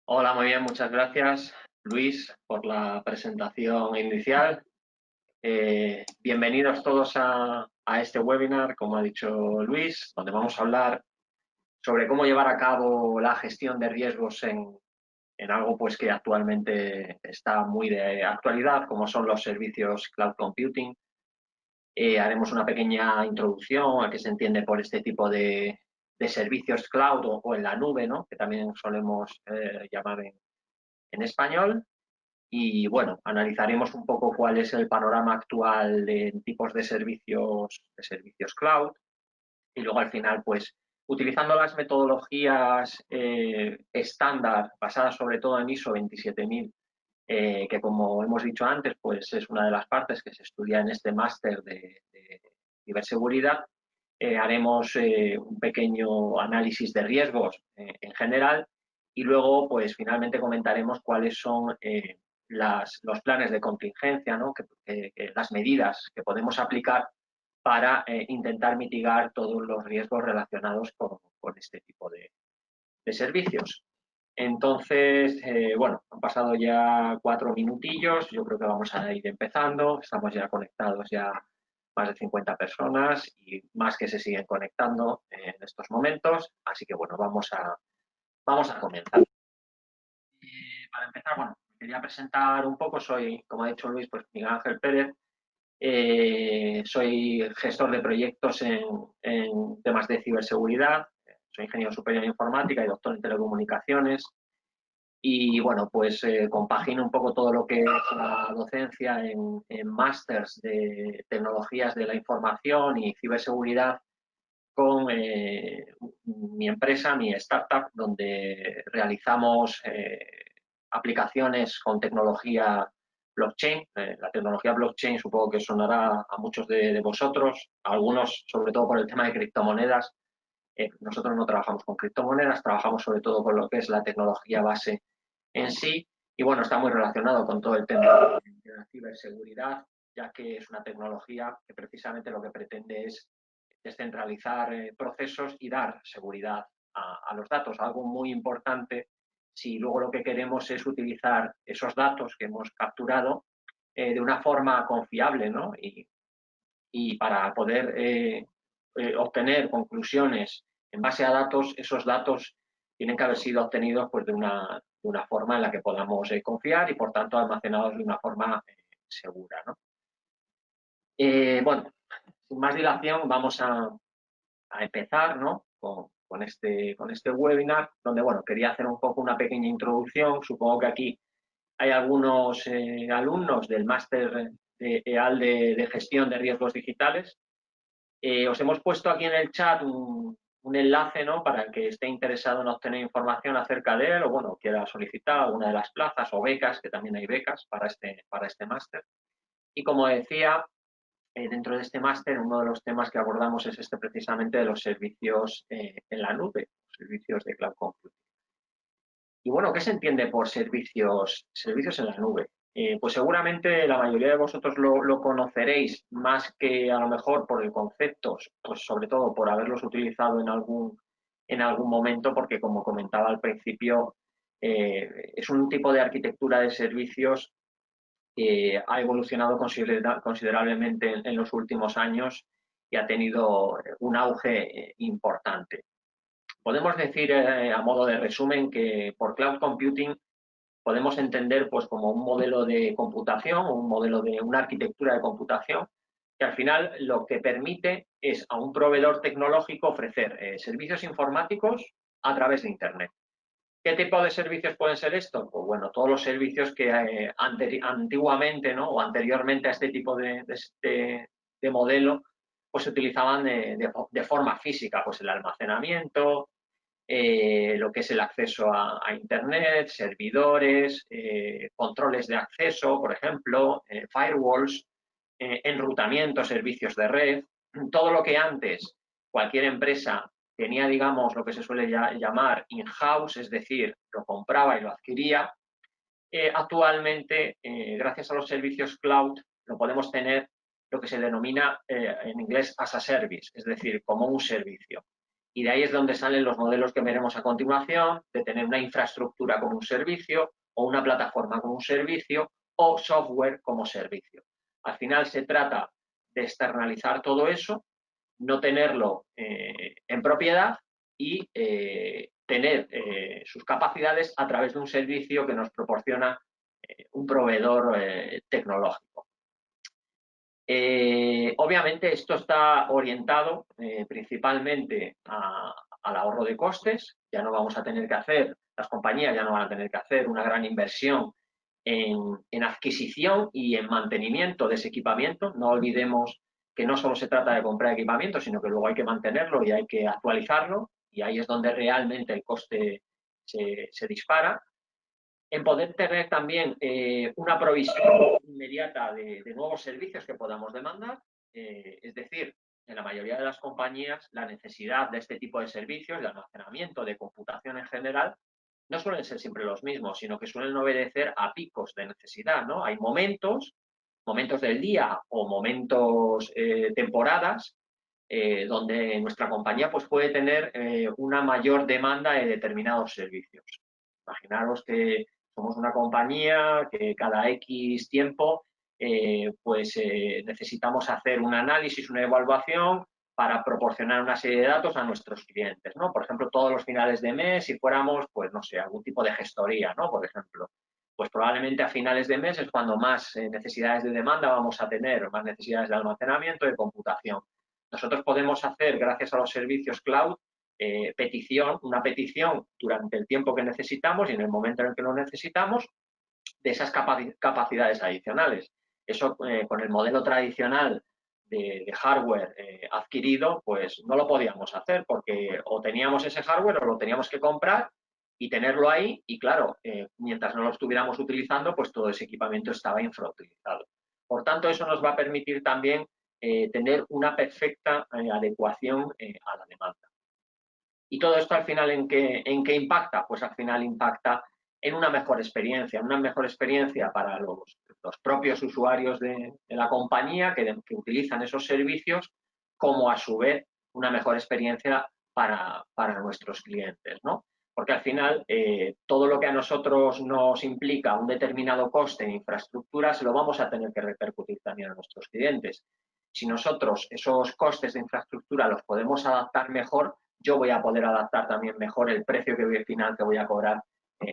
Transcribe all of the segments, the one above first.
Hola, muy bien, muchas gracias, Luis, por la presentación inicial. Bienvenidos todos a este webinar, como ha dicho Luis, donde vamos a hablar sobre cómo llevar a cabo la gestión de riesgos en algo pues, que actualmente está muy de actualidad, como son los servicios cloud computing. Haremos una pequeña introducción a qué se entiende por este tipo de servicios cloud o en la nube, ¿no? Que también solemos llamar en español. Y bueno, analizaremos un poco cuál es el panorama actual de tipos de servicios cloud. Y luego al final, pues, utilizando las metodologías estándar, basadas sobre todo en ISO 27000, que como hemos dicho antes, pues es una de las partes que se estudia en este máster de ciberseguridad, haremos un pequeño análisis de riesgos en general y luego, pues finalmente comentaremos cuáles son los planes de contingencia, ¿no? Las medidas que podemos aplicar para intentar mitigar todos los riesgos relacionados con este tipo de servicios. Entonces, bueno, han pasado ya 4 minutillos, yo creo que vamos a ir empezando, estamos ya conectados ya más de 50 personas y más que se siguen conectando en estos momentos, así que bueno, vamos a comenzar. Para empezar, bueno, quería presentar un poco, soy, como ha dicho Luis, pues Miguel Ángel Pérez, soy gestor de proyectos en temas de ciberseguridad, soy ingeniero superior en informática y doctor en telecomunicaciones. Y bueno, pues compagino un poco todo lo que es la docencia en másters de tecnologías de la información y ciberseguridad con mi empresa, mi startup, donde realizamos aplicaciones con tecnología blockchain. La tecnología blockchain supongo que sonará a muchos de vosotros, a algunos sobre todo por el tema de criptomonedas. Nosotros no trabajamos con criptomonedas, trabajamos sobre todo con lo que es la tecnología base en sí. Y bueno, está muy relacionado con todo el tema de la ciberseguridad, ya que es una tecnología que precisamente lo que pretende es descentralizar procesos y dar seguridad a los datos, algo muy importante si luego lo que queremos es utilizar esos datos que hemos capturado de una forma confiable, ¿no? Y para poder obtener conclusiones en base a datos, esos datos tienen que haber sido obtenidos pues, de una forma en la que podamos confiar y, por tanto, almacenados de una forma segura, ¿no? Bueno, sin más dilación, vamos a empezar, ¿no? Con este webinar, donde, bueno, quería hacer un poco una pequeña introducción. Supongo que aquí hay algunos alumnos del máster EAL de gestión de riesgos digitales. Os hemos puesto aquí en el chat un enlace, ¿no? Para el que esté interesado en obtener información acerca de él o, bueno, quiera solicitar alguna de las plazas o becas, que también hay becas para este máster. Y como decía, dentro de este máster, uno de los temas que abordamos es este precisamente de los servicios en la nube, servicios de cloud computing. Y bueno, ¿qué se entiende por servicios en la nube? Pues seguramente la mayoría de vosotros lo conoceréis más que a lo mejor por el concepto, pues sobre todo por haberlos utilizado en algún momento, porque como comentaba al principio, es un tipo de arquitectura de servicios que ha evolucionado considerablemente en los últimos años y ha tenido un auge importante. Podemos decir, a modo de resumen, que por cloud computing podemos entender pues, como un modelo de computación, un modelo de una arquitectura de computación, que al final lo que permite es a un proveedor tecnológico ofrecer servicios informáticos a través de Internet. ¿Qué tipo de servicios pueden ser estos? Pues bueno, todos los servicios que antiguamente, ¿no? O anteriormente a este tipo de modelo, pues se utilizaban de forma física, pues el almacenamiento, lo que es el acceso a Internet, servidores, controles de acceso, por ejemplo, firewalls, enrutamiento, servicios de red, todo lo que antes cualquier empresa tenía, digamos, lo que se suele llamar in-house, es decir, lo compraba y lo adquiría, actualmente, gracias a los servicios cloud, lo podemos tener lo que se denomina en inglés as a service, es decir, como un servicio. Y de ahí es donde salen los modelos que veremos a continuación, de tener una infraestructura como un servicio, o una plataforma como un servicio, o software como servicio. Al final se trata de externalizar todo eso, no tenerlo en propiedad y tener sus capacidades a través de un servicio que nos proporciona un proveedor tecnológico. Obviamente esto está orientado principalmente al ahorro de costes. Ya no vamos a tener que hacer, las compañías ya no van a tener que hacer una gran inversión en adquisición y en mantenimiento de ese equipamiento. No olvidemos que no solo se trata de comprar equipamiento, sino que luego hay que mantenerlo y hay que actualizarlo, y ahí es donde realmente el coste se dispara. En poder tener también una provisión inmediata de nuevos servicios que podamos demandar, es decir, en la mayoría de las compañías la necesidad de este tipo de servicios, de almacenamiento, de computación en general, no suelen ser siempre los mismos, sino que suelen obedecer a picos de necesidad, ¿no? Hay momentos del día o momentos, temporadas, donde nuestra compañía pues, puede tener una mayor demanda de determinados servicios. Imaginaros que somos una compañía que cada X tiempo necesitamos hacer un análisis, una evaluación para proporcionar una serie de datos a nuestros clientes, ¿no? Por ejemplo, todos los finales de mes, si fuéramos, pues no sé, algún tipo de gestoría, ¿no? Por ejemplo, pues probablemente a finales de mes es cuando más necesidades de demanda vamos a tener, más necesidades de almacenamiento, de computación. Nosotros podemos hacer, gracias a los servicios cloud, una petición durante el tiempo que necesitamos y en el momento en el que lo necesitamos de esas capacidades adicionales. Eso con el modelo tradicional de hardware adquirido, pues no lo podíamos hacer porque o teníamos ese hardware o lo teníamos que comprar y tenerlo ahí y claro, mientras no lo estuviéramos utilizando, pues todo ese equipamiento estaba infrautilizado. Por tanto, eso nos va a permitir también tener una perfecta adecuación a la demanda. ¿Y todo esto al final en qué impacta? Pues al final impacta en una mejor experiencia para los propios usuarios de la compañía que utilizan esos servicios, como a su vez una mejor experiencia para nuestros clientes, ¿no? Porque al final todo lo que a nosotros nos implica un determinado coste en infraestructura se lo vamos a tener que repercutir también a nuestros clientes. Si nosotros esos costes de infraestructura los podemos adaptar mejor, yo voy a poder adaptar también mejor el precio final que voy a cobrar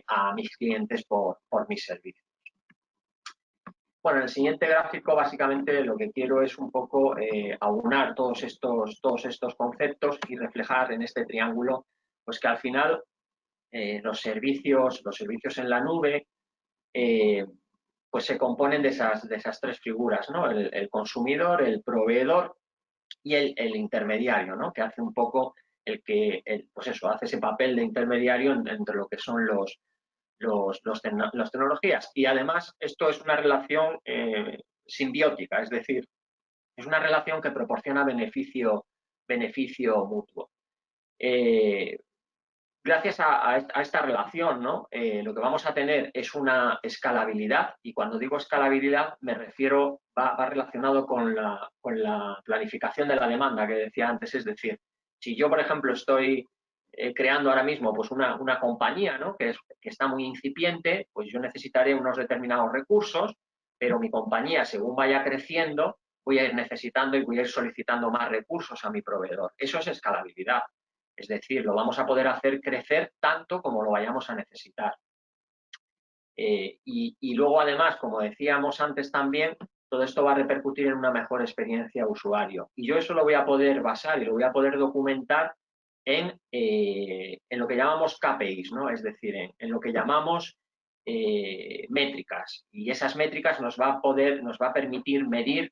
a mis clientes por mis servicios. Bueno, en el siguiente gráfico básicamente lo que quiero es un poco aunar todos estos conceptos y reflejar en este triángulo pues que al final los servicios en la nube pues se componen de esas tres figuras, ¿no? El consumidor, el proveedor y el intermediario, ¿no? Que hace un poco pues eso, hace ese papel de intermediario entre lo que son las tecnologías. Y además esto es una relación simbiótica, es decir, es una relación que proporciona beneficio mutuo. Gracias a esta relación, ¿no? Lo que vamos a tener es una escalabilidad, y cuando digo escalabilidad me refiero, va relacionado con la planificación de la demanda que decía antes, es decir, si yo, por ejemplo, estoy creando ahora mismo pues una compañía, ¿no? que está muy incipiente, pues yo necesitaré unos determinados recursos, pero mi compañía, según vaya creciendo, voy a ir necesitando y voy a ir solicitando más recursos a mi proveedor. Eso es escalabilidad. Es decir, lo vamos a poder hacer crecer tanto como lo vayamos a necesitar. Y luego, además, como decíamos antes también, todo esto va a repercutir en una mejor experiencia usuario. Y yo eso lo voy a poder basar y lo voy a poder documentar en lo que llamamos KPIs, ¿no? Es decir, en lo que llamamos métricas. Y esas métricas nos va a permitir medir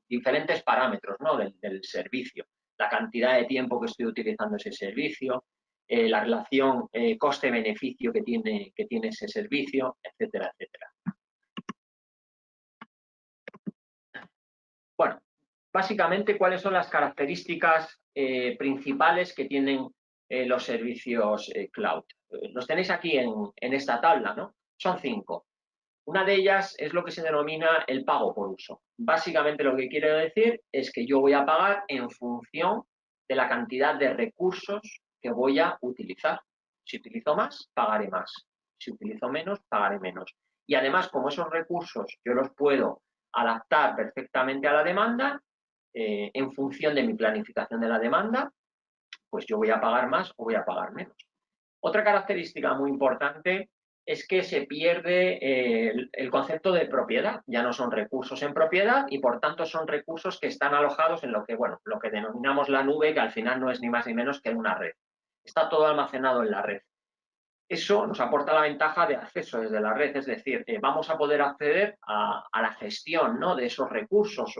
diferentes parámetros, ¿no? del servicio. La cantidad de tiempo que estoy utilizando ese servicio, la relación coste-beneficio que tiene ese servicio, etcétera, etcétera. Bueno, básicamente, ¿cuáles son las características principales que tienen los servicios cloud? Los tenéis aquí en esta tabla, ¿no? Son 5. Una de ellas es lo que se denomina el pago por uso. Básicamente lo que quiere decir es que yo voy a pagar en función de la cantidad de recursos que voy a utilizar. Si utilizo más, pagaré más. Si utilizo menos, pagaré menos. Y además, como esos recursos yo los puedo adaptar perfectamente a la demanda, en función de mi planificación de la demanda, pues yo voy a pagar más o voy a pagar menos. Otra característica muy importante es que se pierde el concepto de propiedad. Ya no son recursos en propiedad y, por tanto, son recursos que están alojados en lo que, bueno, lo que denominamos la nube, que al final no es ni más ni menos que una red. Está todo almacenado en la red. Eso nos aporta la ventaja de acceso desde la red, es decir, vamos a poder acceder a la gestión, ¿no?, de esos recursos,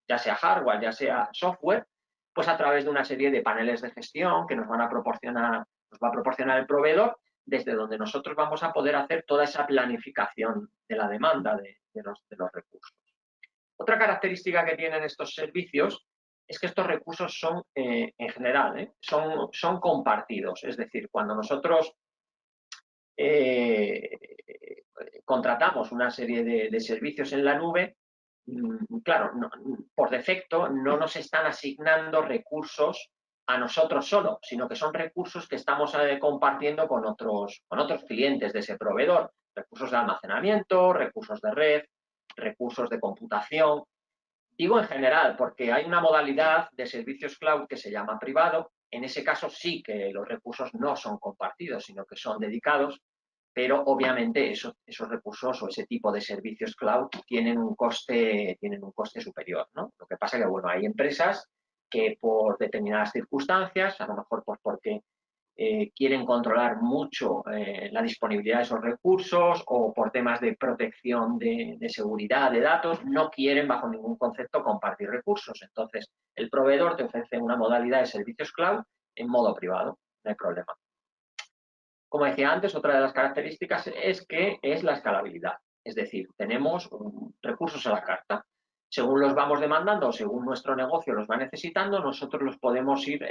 ya sea hardware, ya sea software, pues a través de una serie de paneles de gestión que nos va a proporcionar el proveedor, desde donde nosotros vamos a poder hacer toda esa planificación de la demanda de los recursos. Otra característica que tienen estos servicios es que estos recursos son, en general, son compartidos. Es decir, cuando nosotros contratamos una serie de servicios en la nube, claro, por defecto no nos están asignando recursos a nosotros solo, sino que son recursos que estamos compartiendo con otros clientes de ese proveedor. Recursos de almacenamiento, recursos de red, recursos de computación. Digo en general porque hay una modalidad de servicios cloud que se llama privado. En ese caso sí que los recursos no son compartidos, sino que son dedicados, pero obviamente esos recursos o ese tipo de servicios cloud tienen un coste superior, ¿no? Lo que pasa es que, bueno, hay empresas que por determinadas circunstancias, a lo mejor pues porque quieren controlar mucho la disponibilidad de esos recursos o por temas de protección de seguridad de datos, no quieren bajo ningún concepto compartir recursos. Entonces, el proveedor te ofrece una modalidad de servicios cloud en modo privado, no hay problema. Como decía antes, otra de las características es que es la escalabilidad. Es decir, tenemos recursos a la carta. Según los vamos demandando, según nuestro negocio los va necesitando, nosotros los podemos ir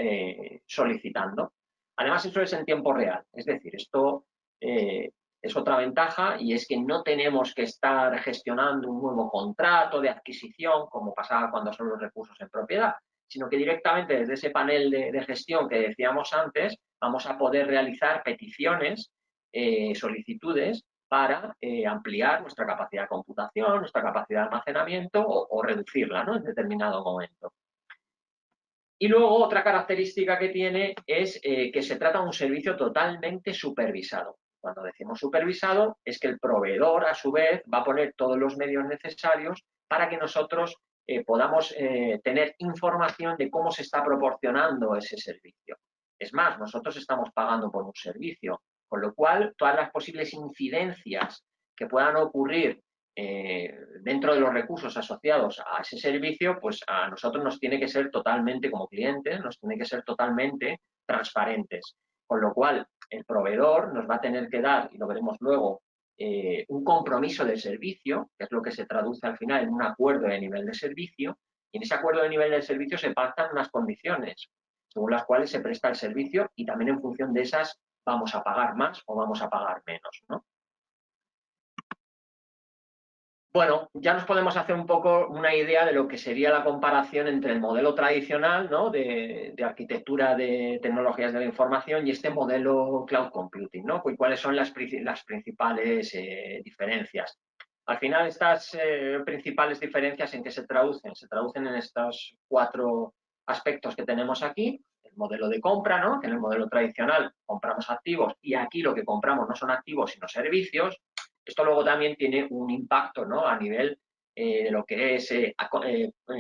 solicitando. Además, eso es en tiempo real. Es decir, esto es otra ventaja, y es que no tenemos que estar gestionando un nuevo contrato de adquisición como pasaba cuando son los recursos en propiedad, sino que directamente desde ese panel de gestión que decíamos antes, vamos a poder realizar peticiones, solicitudes para ampliar nuestra capacidad de computación, nuestra capacidad de almacenamiento o reducirla, ¿no?, en determinado momento. Y luego otra característica que tiene es que se trata de un servicio totalmente supervisado. Cuando decimos supervisado es que el proveedor, a su vez, va a poner todos los medios necesarios para que nosotros podamos tener información de cómo se está proporcionando ese servicio. Es más, nosotros estamos pagando por un servicio, con lo cual todas las posibles incidencias que puedan ocurrir dentro de los recursos asociados a ese servicio, pues a nosotros nos tiene que ser totalmente, como clientes, nos tiene que ser totalmente transparentes. Con lo cual, el proveedor nos va a tener que dar, y lo veremos luego, un compromiso de servicio, que es lo que se traduce al final en un acuerdo de nivel de servicio, y en ese acuerdo de nivel de servicio se pactan unas condiciones según las cuales se presta el servicio, y también en función de esas vamos a pagar más o vamos a pagar menos, ¿no? Bueno, ya nos podemos hacer un poco una idea de lo que sería la comparación entre el modelo tradicional, ¿no?, de arquitectura de tecnologías de la información y este modelo cloud computing, ¿no? Y cuáles son las principales diferencias. Al final, estas principales diferencias, ¿en qué se traducen? Se traducen en estos 4 aspectos que tenemos aquí. El modelo de compra, ¿no?, que en el modelo tradicional compramos activos, y aquí lo que compramos no son activos sino servicios. Esto luego también tiene un impacto, ¿no?, a nivel de lo que es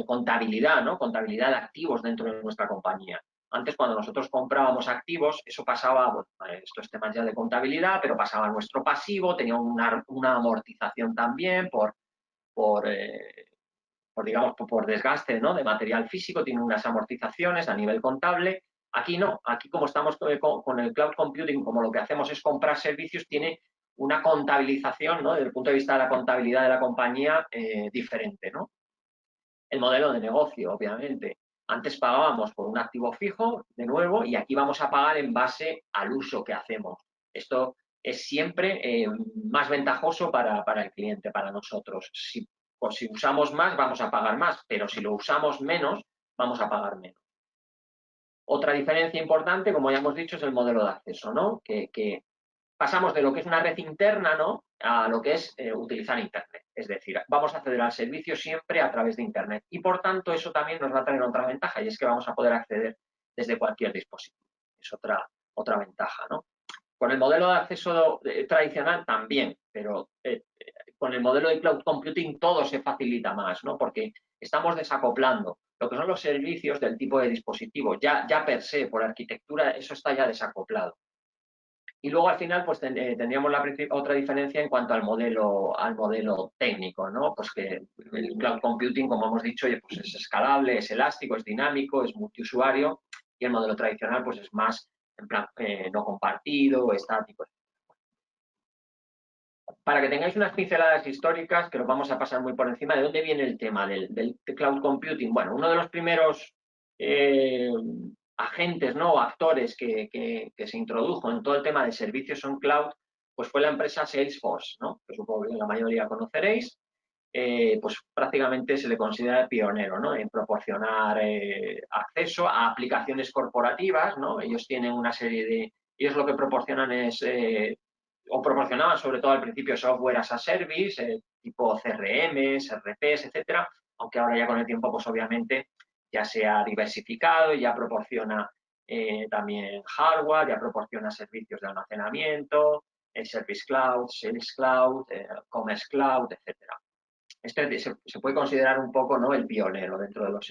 contabilidad, ¿no?, contabilidad de activos dentro de nuestra compañía. Antes, cuando nosotros comprábamos activos, eso pasaba, bueno, esto es tema ya de contabilidad, pero pasaba a nuestro pasivo, tenía una amortización también digamos, por desgaste, ¿no?, de material físico, tiene unas amortizaciones a nivel contable. Aquí no, aquí como estamos con el cloud computing, como lo que hacemos es comprar servicios, tiene una contabilización, ¿no?, desde el punto de vista de la contabilidad de la compañía diferente, ¿no? El modelo de negocio, obviamente. Antes pagábamos por un activo fijo, de nuevo, y aquí vamos a pagar en base al uso que hacemos. Esto es siempre más ventajoso para el cliente, para nosotros. Si usamos más, vamos a pagar más, pero si lo usamos menos, vamos a pagar menos. Otra diferencia importante, como ya hemos dicho, es el modelo de acceso, ¿no? Que pasamos de lo que es una red interna, ¿no?, a lo que es utilizar Internet. Es decir, vamos a acceder al servicio siempre a través de Internet. Y, por tanto, eso también nos va a traer otra ventaja, y es que vamos a poder acceder desde cualquier dispositivo. Es otra ventaja, ¿no? Con el modelo de acceso tradicional también, pero con el modelo de cloud computing todo se facilita más, ¿no? Porque estamos desacoplando lo que son los servicios del tipo de dispositivo. Ya per se, por arquitectura, eso está ya desacoplado. Y luego al final pues tendríamos otra diferencia en cuanto al modelo técnico, ¿no? Pues que el cloud computing, como hemos dicho, pues es escalable, es elástico, es dinámico, es multiusuario, y el modelo tradicional pues es más en plan no compartido, estático. Para que tengáis unas pinceladas históricas, que los vamos a pasar muy por encima, ¿de dónde viene el tema del cloud computing? Bueno, uno de los primeros agentes, ¿no?, actores que se introdujo en todo el tema de servicios on cloud, pues fue la empresa Salesforce, ¿no?, que supongo que la mayoría conoceréis. Pues prácticamente se le considera pionero, ¿no?, en proporcionar acceso a aplicaciones corporativas, ¿no? Ellos tienen una serie de... Ellos lo que proporcionan es... o proporcionaban sobre todo al principio software as a service, tipo CRMs, RPs, etcétera, aunque ahora ya con el tiempo, pues obviamente ya se ha diversificado y ya proporciona también hardware, ya proporciona servicios de almacenamiento, Service Cloud, Sales Cloud, Commerce Cloud, etcétera. Este se puede considerar un poco, ¿no?, el pionero dentro de los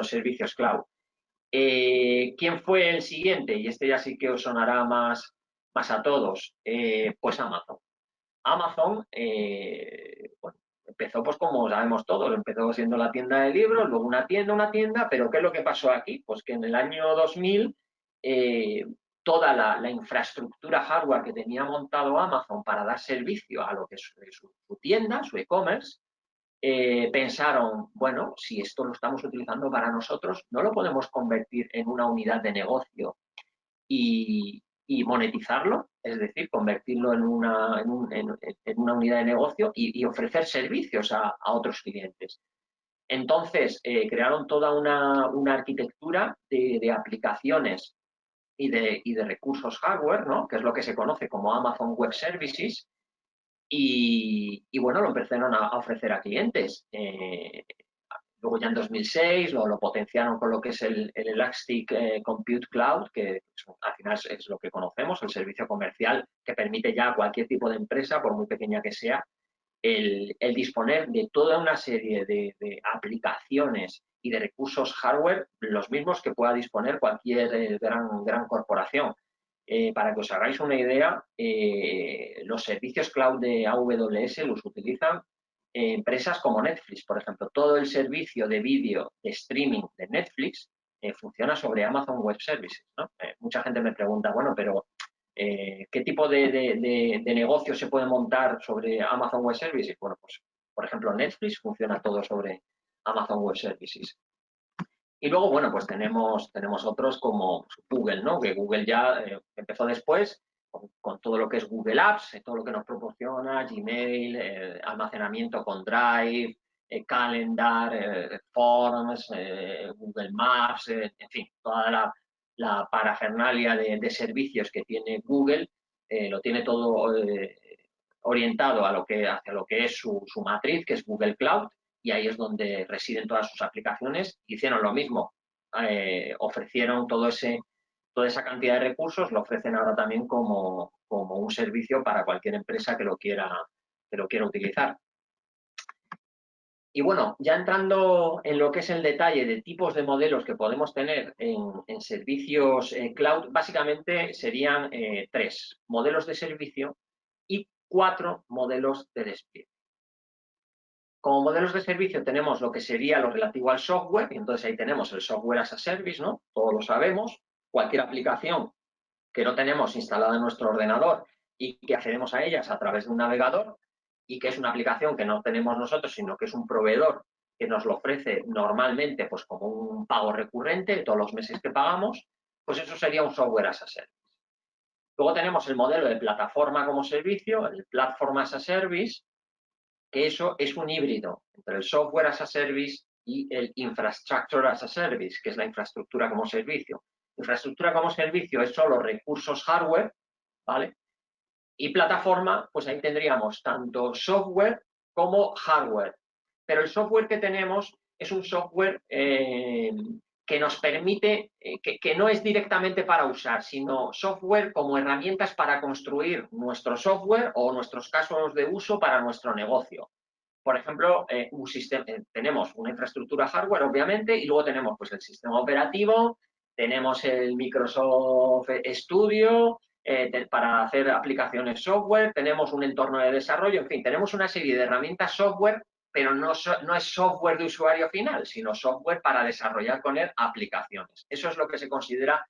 servicios cloud. ¿Quién fue el siguiente? Y este ya sí que os sonará más a todos. Pues Amazon. Amazon, bueno, empezó pues como sabemos todos, empezó siendo la tienda de libros, luego una tienda, pero ¿qué es lo que pasó aquí? Pues que en el año 2000 toda la infraestructura hardware que tenía montado Amazon para dar servicio a lo que es su tienda, su e-commerce, pensaron, bueno, si esto lo estamos utilizando para nosotros, ¿no lo podemos convertir en una unidad de negocio y monetizarlo? Es decir, convertirlo en una unidad de negocio y ofrecer servicios a otros clientes. Entonces, crearon toda una arquitectura de aplicaciones y de recursos hardware, ¿no?, que es lo que se conoce como Amazon Web Services, y bueno, lo empezaron a ofrecer a clientes. Luego ya en 2006 lo potenciaron con lo que es el Elastic Compute Cloud, que al final es lo que conocemos, el servicio comercial que permite ya a cualquier tipo de empresa, por muy pequeña que sea, el disponer de toda una serie de aplicaciones y de recursos hardware, los mismos que pueda disponer cualquier gran corporación. Para que os hagáis una idea, los servicios cloud de AWS los utilizan empresas como Netflix, por ejemplo. Todo el servicio de vídeo de streaming de Netflix funciona sobre Amazon Web Services, ¿no? Mucha gente me pregunta, bueno, pero ¿qué tipo de negocio se puede montar sobre Amazon Web Services? Bueno, pues, por ejemplo, Netflix funciona todo sobre Amazon Web Services. Y luego, bueno, pues tenemos otros como Google, ¿no? Que Google ya empezó después con todo lo que es Google Apps, todo lo que nos proporciona, Gmail, almacenamiento con Drive, Calendar, Forms, Google Maps, en fin, toda la parafernalia de servicios que tiene Google, lo tiene todo orientado hacia lo que es su matriz, que es Google Cloud, y ahí es donde residen todas sus aplicaciones. Hicieron lo mismo, ofrecieron toda esa cantidad de recursos, lo ofrecen ahora también como un servicio para cualquier empresa que lo quiera utilizar. Y bueno, ya entrando en lo que es el detalle de tipos de modelos que podemos tener en servicios cloud, básicamente serían 3 modelos de servicio y 4 modelos de despliegue. Como modelos de servicio tenemos lo que sería lo relativo al software, y entonces ahí tenemos el software as a service, ¿no? Todos lo sabemos. Cualquier aplicación que no tenemos instalada en nuestro ordenador y que accedemos a ellas a través de un navegador, y que es una aplicación que no tenemos nosotros, sino que es un proveedor que nos lo ofrece normalmente pues como un pago recurrente todos los meses que pagamos, pues eso sería un software as a service. Luego tenemos el modelo de plataforma como servicio, el platform as a service, que eso es un híbrido entre el software as a service y el Infrastructure as a Service, que es la infraestructura como servicio. Infraestructura como servicio es solo recursos hardware, ¿vale? Y plataforma, pues ahí tendríamos tanto software como hardware. Pero el software que tenemos es un software que nos permite, que no es directamente para usar, sino software como herramientas para construir nuestro software o nuestros casos de uso para nuestro negocio. Por ejemplo, tenemos una infraestructura hardware, obviamente, y luego tenemos pues, el sistema operativo, tenemos el Microsoft Studio para hacer aplicaciones software, tenemos un entorno de desarrollo, en fin, tenemos una serie de herramientas software, pero no es software de usuario final, sino software para desarrollar con él aplicaciones. Eso es lo que se considera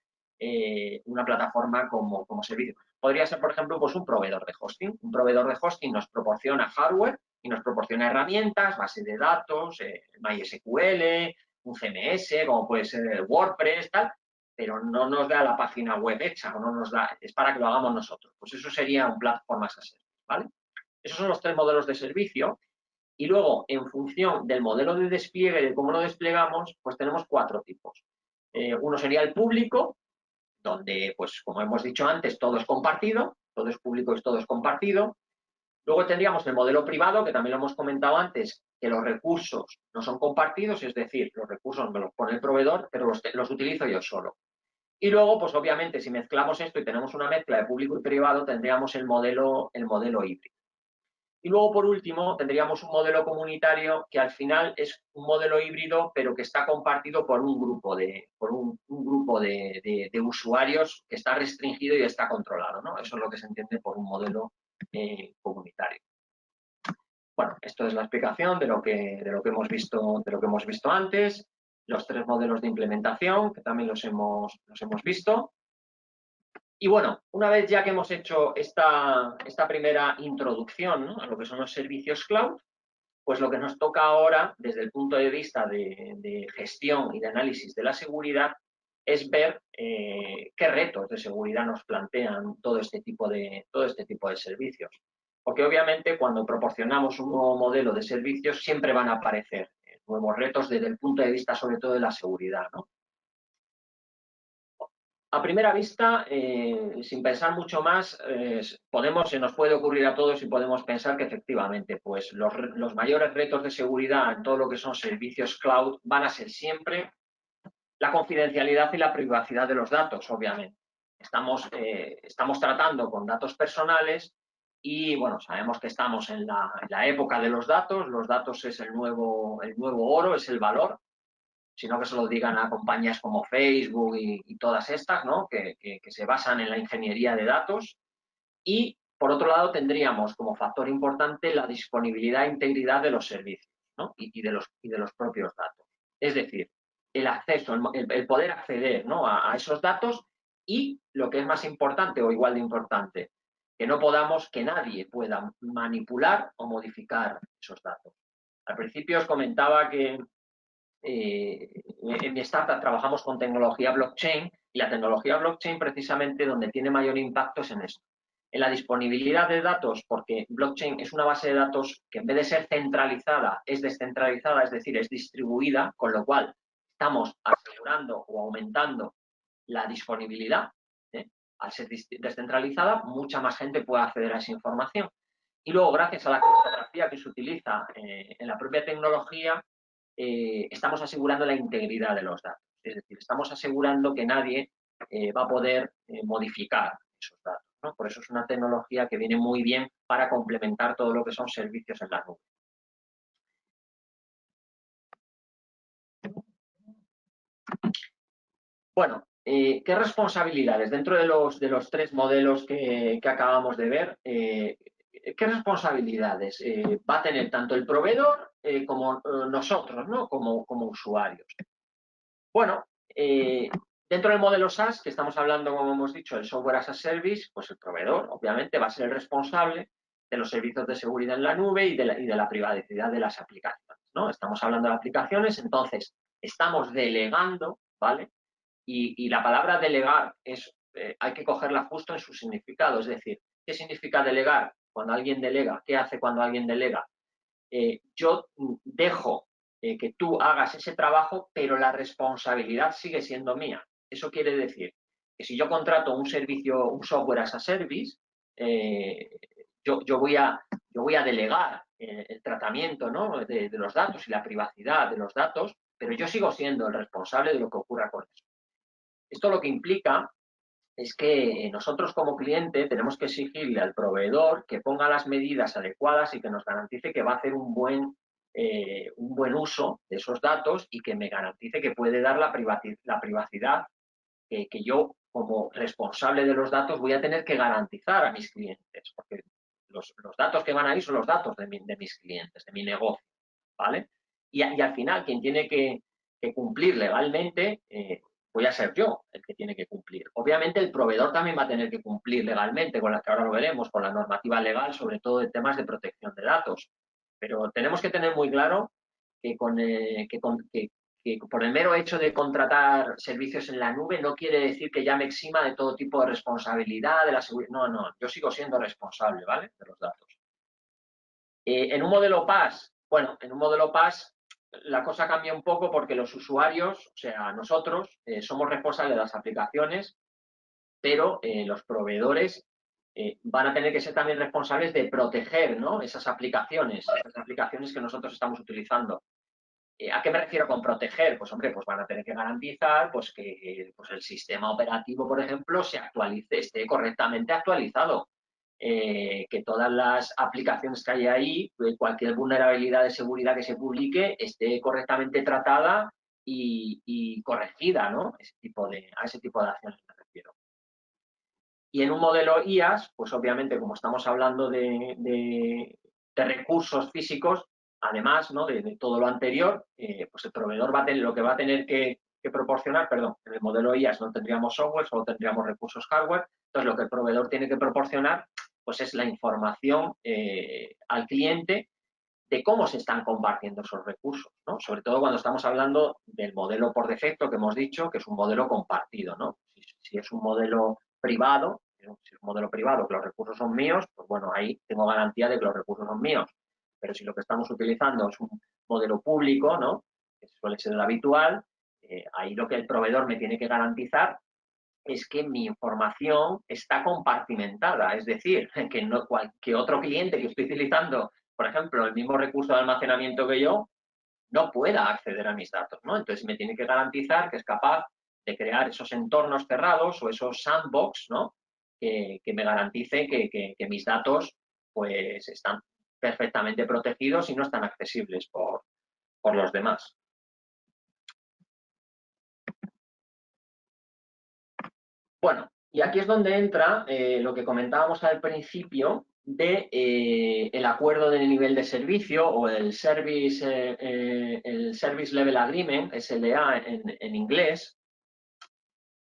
una plataforma como servicio. Podría ser, por ejemplo, pues un proveedor de hosting. Un proveedor de hosting nos proporciona hardware y nos proporciona herramientas, base de datos, MySQL, un CMS, como puede ser WordPress, tal, pero no nos da la página web hecha, o no nos da, es para que lo hagamos nosotros. Pues eso sería un Platform as a Service, ¿vale? Esos son los tres modelos de servicio. Y luego, en función del modelo de despliegue y de cómo lo desplegamos, pues tenemos cuatro tipos. Uno sería el público, donde, pues como hemos dicho antes, todo es compartido, todo es público y todo es compartido. Luego tendríamos el modelo privado, que también lo hemos comentado antes, que los recursos no son compartidos, es decir, los recursos me los pone el proveedor, pero los utilizo yo solo. Y luego, pues obviamente, si mezclamos esto y tenemos una mezcla de público y privado, tendríamos el modelo híbrido. Y luego, por último, tendríamos un modelo comunitario que al final es un modelo híbrido, pero que está compartido por un grupo de usuarios que está restringido y está controlado, ¿no? Eso es lo que se entiende por un modelo comunitario. Bueno, esto es la explicación de lo que hemos visto antes, los tres modelos de implementación, que también los hemos visto. Y bueno, una vez ya que hemos hecho esta primera introducción, ¿no?, a lo que son los servicios cloud, pues lo que nos toca ahora, desde el punto de vista de gestión y de análisis de la seguridad, es ver qué retos de seguridad nos plantean todo este tipo de servicios. Porque obviamente cuando proporcionamos un nuevo modelo de servicios siempre van a aparecer nuevos retos desde el punto de vista sobre todo de la seguridad, ¿no? A primera vista, sin pensar mucho más, se nos puede ocurrir a todos y podemos pensar que efectivamente pues los mayores retos de seguridad en todo lo que son servicios cloud van a ser siempre la confidencialidad y la privacidad de los datos, obviamente. Estamos tratando con datos personales y, bueno, sabemos que estamos en la época de los datos es el nuevo oro, es el valor, sino que se lo digan a compañías como Facebook y todas estas, ¿no?, que se basan en la ingeniería de datos. Y, por otro lado, tendríamos como factor importante la disponibilidad e integridad de los servicios, ¿no?, y de los propios datos. Es decir, el acceso, el poder acceder, ¿no?, a esos datos y, lo que es más importante o igual de importante, que nadie pueda manipular o modificar esos datos. Al principio os comentaba que en mi startup trabajamos con tecnología blockchain y la tecnología blockchain precisamente donde tiene mayor impacto es en esto, en la disponibilidad de datos, porque blockchain es una base de datos que en vez de ser centralizada es descentralizada, es decir, es distribuida, con lo cual estamos asegurando o aumentando la disponibilidad. Al ser descentralizada, mucha más gente puede acceder a esa información. Y luego, gracias a la criptografía que se utiliza en la propia tecnología, estamos asegurando la integridad de los datos. Es decir, estamos asegurando que nadie va a poder modificar esos datos, ¿no? Por eso es una tecnología que viene muy bien para complementar todo lo que son servicios en la nube. Bueno, ¿qué responsabilidades dentro de los tres modelos que acabamos de ver? ¿Qué responsabilidades va a tener tanto el proveedor como nosotros, ¿no?, como usuarios? Bueno, dentro del modelo SaaS, que estamos hablando, como hemos dicho, el software as a service, pues el proveedor, obviamente, va a ser el responsable de los servicios de seguridad en la nube y de la privacidad de las aplicaciones, ¿no? Estamos hablando de aplicaciones, entonces estamos delegando, ¿vale? Y la palabra delegar hay que cogerla justo en su significado, es decir, ¿qué significa delegar? Cuando alguien delega, ¿qué hace cuando alguien delega? Yo dejo que tú hagas ese trabajo, pero la responsabilidad sigue siendo mía. Eso quiere decir que si yo contrato un servicio, un software as a service, yo voy a delegar el tratamiento, ¿no?, de los datos y la privacidad de los datos, pero yo sigo siendo el responsable de lo que ocurra con eso. Esto lo que implica es que nosotros como cliente tenemos que exigirle al proveedor que ponga las medidas adecuadas y que nos garantice que va a hacer un buen uso de esos datos y que me garantice que puede dar la privacidad que yo, como responsable de los datos, voy a tener que garantizar a mis clientes, porque los datos que van ahí son los datos de mis clientes, de mi negocio, ¿vale? Y al final, quien tiene que cumplir legalmente, voy a ser yo el que tiene que cumplir. Obviamente, el proveedor también va a tener que cumplir legalmente, con la que ahora lo veremos, con la normativa legal, sobre todo en temas de protección de datos. Pero tenemos que tener muy claro que por el mero hecho de contratar servicios en la nube no quiere decir que ya me exima de todo tipo de responsabilidad, de la seguridad. No, no, yo sigo siendo responsable, ¿vale?, de los datos. En un modelo PaaS, bueno, en un modelo PaaS la cosa cambia un poco porque los usuarios, o sea, nosotros, somos responsables de las aplicaciones, pero los proveedores van a tener que ser también responsables de proteger, ¿no?, esas aplicaciones que nosotros estamos utilizando. ¿A qué me refiero con proteger? Pues, hombre, pues van a tener que garantizar pues, que pues el sistema operativo, por ejemplo, se actualice, esté correctamente actualizado. Que todas las aplicaciones que hay ahí, cualquier vulnerabilidad de seguridad que se publique, esté correctamente tratada y corregida, ¿no? A ese tipo de acciones me refiero. Y en un modelo IaaS, pues obviamente, como estamos hablando de recursos físicos, además, ¿no?, de todo lo anterior, pues el proveedor lo que va a tener que proporcionar, perdón, en el modelo IaaS no tendríamos software, solo tendríamos recursos hardware. Entonces, lo que el proveedor tiene que proporcionar, pues es la información al cliente de cómo se están compartiendo esos recursos, ¿no? Sobre todo cuando estamos hablando del modelo por defecto que hemos dicho, que es un modelo compartido, ¿no? Si es un modelo privado, que los recursos son míos, pues bueno, ahí tengo garantía de que los recursos son míos. Pero si lo que estamos utilizando es un modelo público, ¿no?, que suele ser el habitual, ahí lo que el proveedor me tiene que garantizar es que mi información está compartimentada, es decir, que otro cliente que estoy utilizando, por ejemplo, el mismo recurso de almacenamiento que yo, no pueda acceder a mis datos, ¿no? Entonces me tiene que garantizar que es capaz de crear esos entornos cerrados o esos sandbox, ¿no?, que me garantice que mis datos pues están perfectamente protegidos y no están accesibles por los demás. Bueno, y aquí es donde entra lo que comentábamos al principio de el acuerdo de nivel de servicio o el Service Level Agreement, SLA en inglés.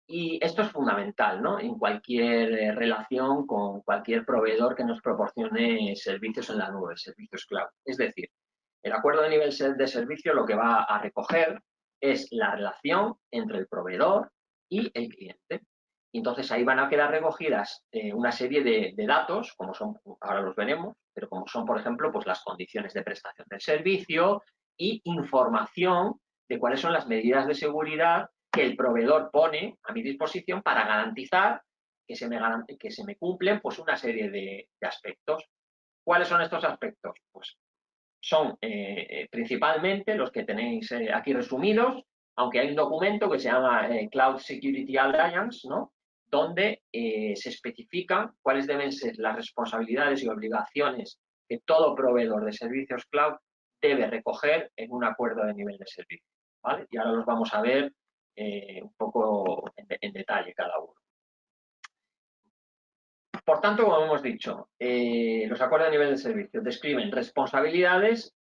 Y esto es fundamental, ¿no?, en cualquier relación con cualquier proveedor que nos proporcione servicios en la nube, servicios cloud. Es decir, el acuerdo de nivel de servicio lo que va a recoger es la relación entre el proveedor y el cliente. Entonces, ahí van a quedar recogidas una serie de datos, como son, ahora los veremos, pero como son, por ejemplo, pues las condiciones de prestación del servicio y información de cuáles son las medidas de seguridad que el proveedor pone a mi disposición para garantizar que se me cumplen pues una serie de aspectos. ¿Cuáles son estos aspectos? Pues son principalmente los que tenéis aquí resumidos, aunque hay un documento que se llama Cloud Security Alliance, ¿no?, donde se especifican cuáles deben ser las responsabilidades y obligaciones que todo proveedor de servicios cloud debe recoger en un acuerdo de nivel de servicio, ¿vale? Y ahora los vamos a ver un poco en detalle cada uno. Por tanto, como hemos dicho, los acuerdos de nivel de servicio describen responsabilidades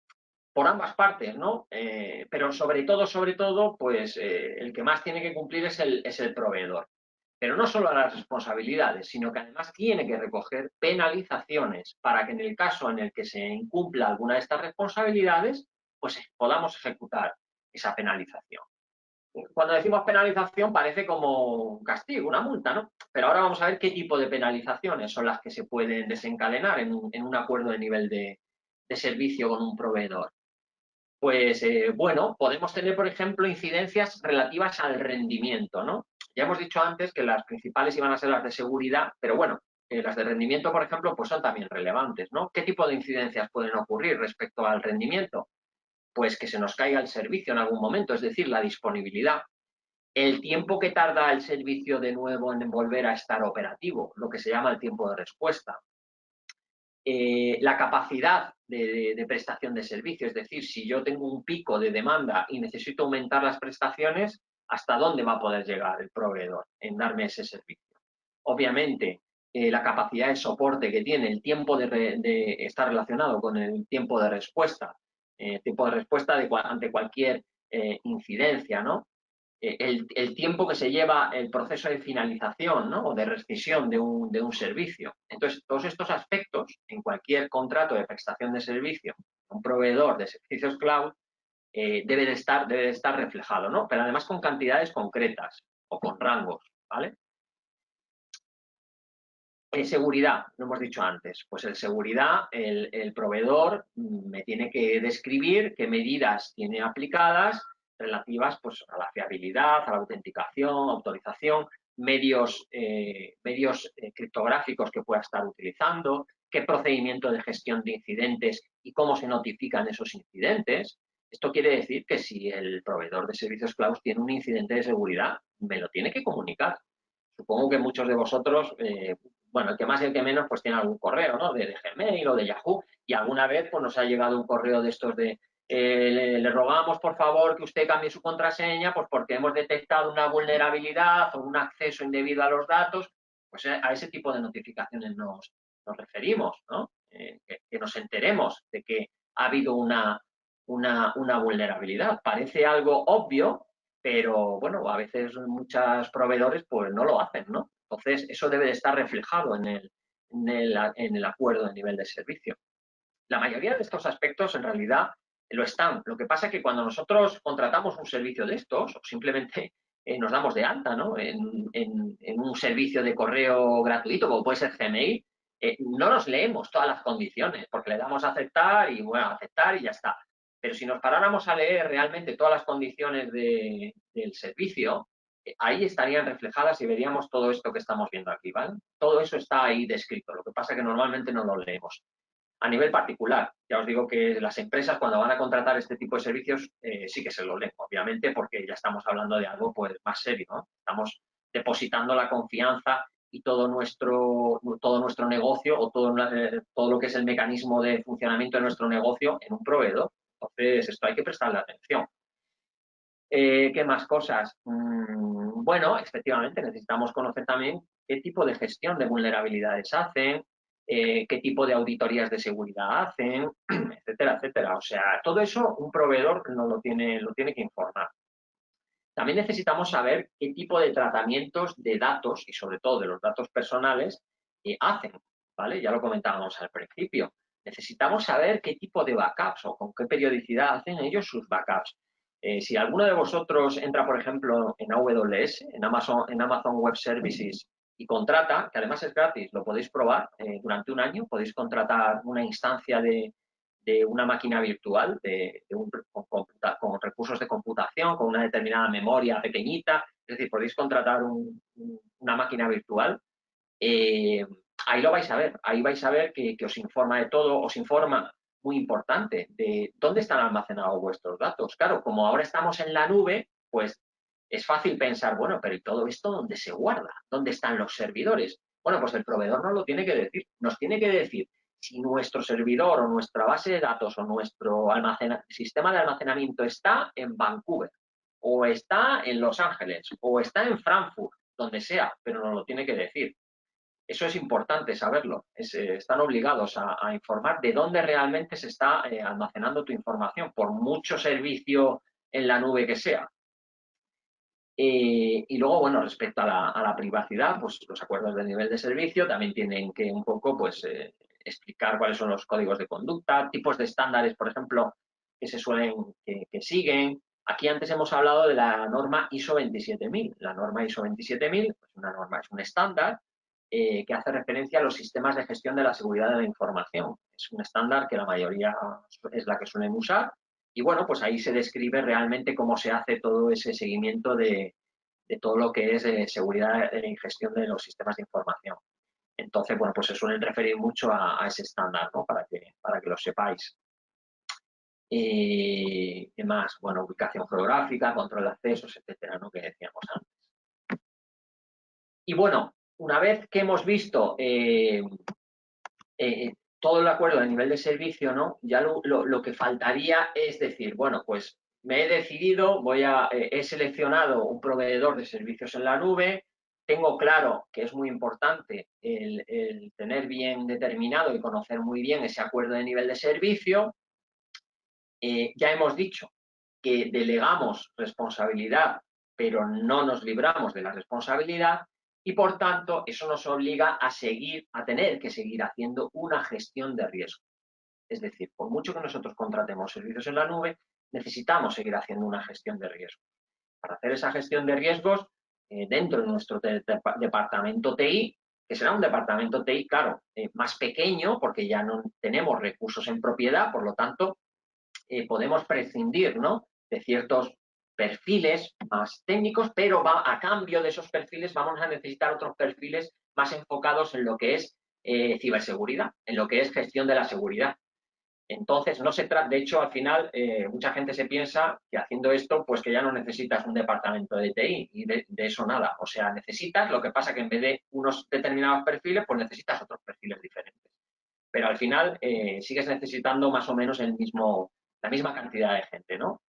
por ambas partes, ¿no? Pero sobre todo, pues el que más tiene que cumplir es el proveedor. Pero no solo las responsabilidades, sino que además tiene que recoger penalizaciones para que en el caso en el que se incumpla alguna de estas responsabilidades, pues podamos ejecutar esa penalización. Cuando decimos penalización parece como un castigo, una multa, ¿no? Pero ahora vamos a ver qué tipo de penalizaciones son las que se pueden desencadenar en un acuerdo de nivel de servicio con un proveedor. pues bueno, podemos tener, por ejemplo, incidencias relativas al rendimiento, ¿no? Ya hemos dicho antes que las principales iban a ser las de seguridad, pero bueno, las de rendimiento, por ejemplo, pues son también relevantes, ¿no? ¿Qué tipo de incidencias pueden ocurrir respecto al rendimiento? Pues que se nos caiga el servicio en algún momento, es decir, la disponibilidad, el tiempo que tarda el servicio de nuevo en volver a estar operativo, lo que se llama el tiempo de respuesta, la capacidad de prestación de servicio, es decir, si yo tengo un pico de demanda y necesito aumentar las prestaciones, ¿hasta dónde va a poder llegar el proveedor en darme ese servicio? Obviamente, la capacidad de soporte que tiene, el tiempo de estar relacionado con el tiempo de respuesta, ante cualquier incidencia, ¿no? El tiempo que se lleva el proceso de finalización, ¿no? O de rescisión de un servicio. Entonces, todos estos aspectos, en cualquier contrato de prestación de servicio, un proveedor de servicios cloud, debe de estar reflejado, ¿no? Pero además con cantidades concretas o con rangos, ¿vale? Seguridad, lo hemos dicho antes, pues en seguridad el proveedor me tiene que describir qué medidas tiene aplicadas relativas pues, a la fiabilidad, a la autenticación, autorización, medios criptográficos que pueda estar utilizando, qué procedimiento de gestión de incidentes y cómo se notifican esos incidentes. Esto quiere decir que si el proveedor de servicios cloud tiene un incidente de seguridad, me lo tiene que comunicar. Supongo que muchos de vosotros, bueno, el que más y el que menos, pues tiene algún correo, ¿no? De Gmail o de Yahoo, y alguna vez pues nos ha llegado un correo de estos de le rogamos por favor que usted cambie su contraseña, pues porque hemos detectado una vulnerabilidad o un acceso indebido a los datos, pues a ese tipo de notificaciones nos referimos, ¿no? Que nos enteremos de que ha habido una vulnerabilidad. Parece algo obvio, pero bueno, a veces muchos proveedores pues no lo hacen, ¿no? Entonces, eso debe de estar reflejado en el acuerdo de nivel de servicio. La mayoría de estos aspectos en realidad lo están. Lo que pasa es que cuando nosotros contratamos un servicio de estos o simplemente nos damos de alta, ¿no? En un servicio de correo gratuito, como puede ser Gmail, no nos leemos todas las condiciones porque le damos a aceptar y bueno, aceptar y ya está. Pero si nos paráramos a leer realmente todas las condiciones del servicio, ahí estarían reflejadas y veríamos todo esto que estamos viendo aquí, ¿vale? Todo eso está ahí descrito. Lo que pasa es que normalmente no lo leemos. A nivel particular, ya os digo que las empresas cuando van a contratar este tipo de servicios sí que se lo leen, obviamente, porque ya estamos hablando de algo pues más serio, ¿no? Estamos depositando la confianza y todo nuestro negocio o todo lo que es el mecanismo de funcionamiento de nuestro negocio en un proveedor. Entonces, esto hay que prestarle atención. ¿Qué más cosas? Bueno, efectivamente, necesitamos conocer también qué tipo de gestión de vulnerabilidades hacen, qué tipo de auditorías de seguridad hacen, etcétera, etcétera. O sea, todo eso un proveedor no lo tiene que informar. También necesitamos saber qué tipo de tratamientos de datos y sobre todo de los datos personales hacen, ¿vale? Ya lo comentábamos al principio. Necesitamos saber qué tipo de backups o con qué periodicidad hacen ellos sus backups. Si alguno de vosotros entra, por ejemplo, en AWS, en Amazon Web Services, y contrata, que además es gratis, lo podéis probar durante un año, podéis contratar una instancia de una máquina virtual con recursos de computación, con una determinada memoria pequeñita, es decir, podéis contratar una máquina virtual. Ahí lo vais a ver, ahí vais a ver que os informa de todo, os informa, muy importante, de dónde están almacenados vuestros datos. Claro, como ahora estamos en la nube, pues es fácil pensar, bueno, pero ¿y todo esto dónde se guarda? ¿Dónde están los servidores? Bueno, pues el proveedor nos lo tiene que decir, nos tiene que decir si nuestro servidor o nuestra base de datos o nuestro sistema de almacenamiento está en Vancouver o está en Los Ángeles o está en Frankfurt, donde sea, pero nos lo tiene que decir. Eso es importante saberlo. Están obligados a informar de dónde realmente se está almacenando tu información, por mucho servicio en la nube que sea. Y luego, bueno, respecto a la privacidad, pues los acuerdos de nivel de servicio también tienen que un poco, pues, explicar cuáles son los códigos de conducta, tipos de estándares, por ejemplo, que siguen. Aquí antes hemos hablado de la norma ISO 27000. La norma ISO 27000 pues es un estándar que hace referencia a los sistemas de gestión de la seguridad de la información. Es un estándar que la mayoría es la que suelen usar Y bueno, pues ahí se describe realmente cómo se hace todo ese seguimiento de todo lo que es seguridad y gestión de los sistemas de información. Entonces, bueno, pues se suelen referir mucho a ese estándar, ¿no? Para que lo sepáis. ¿Qué más? Bueno, ubicación geográfica, control de accesos, etcétera, ¿no? Que decíamos antes. Y bueno, una vez que hemos visto todo el acuerdo a nivel de servicio, ¿no? Ya lo que faltaría es decir, bueno, pues me he decidido, he seleccionado un proveedor de servicios en la nube, tengo claro que es muy importante el tener bien determinado y conocer muy bien ese acuerdo de nivel de servicio. Ya hemos dicho que delegamos responsabilidad, pero no nos libramos de la responsabilidad y, por tanto, eso nos obliga a tener que seguir haciendo una gestión de riesgo. Es decir, por mucho que nosotros contratemos servicios en la nube, necesitamos seguir haciendo una gestión de riesgos. Para hacer esa gestión de riesgos, dentro de nuestro departamento TI, que será un departamento TI, claro, más pequeño, porque ya no tenemos recursos en propiedad, por lo tanto, podemos prescindir, ¿no?, de ciertos perfiles más técnicos, pero a cambio de esos perfiles vamos a necesitar otros perfiles más enfocados en lo que es ciberseguridad, en lo que es gestión de la seguridad. Entonces, no se trata, de hecho, al final, mucha gente se piensa que haciendo esto, pues que ya no necesitas un departamento de TI y de eso nada. O sea, necesitas, lo que pasa que en vez de unos determinados perfiles, pues necesitas otros perfiles diferentes. Pero al final sigues necesitando más o menos la misma cantidad de gente, ¿no?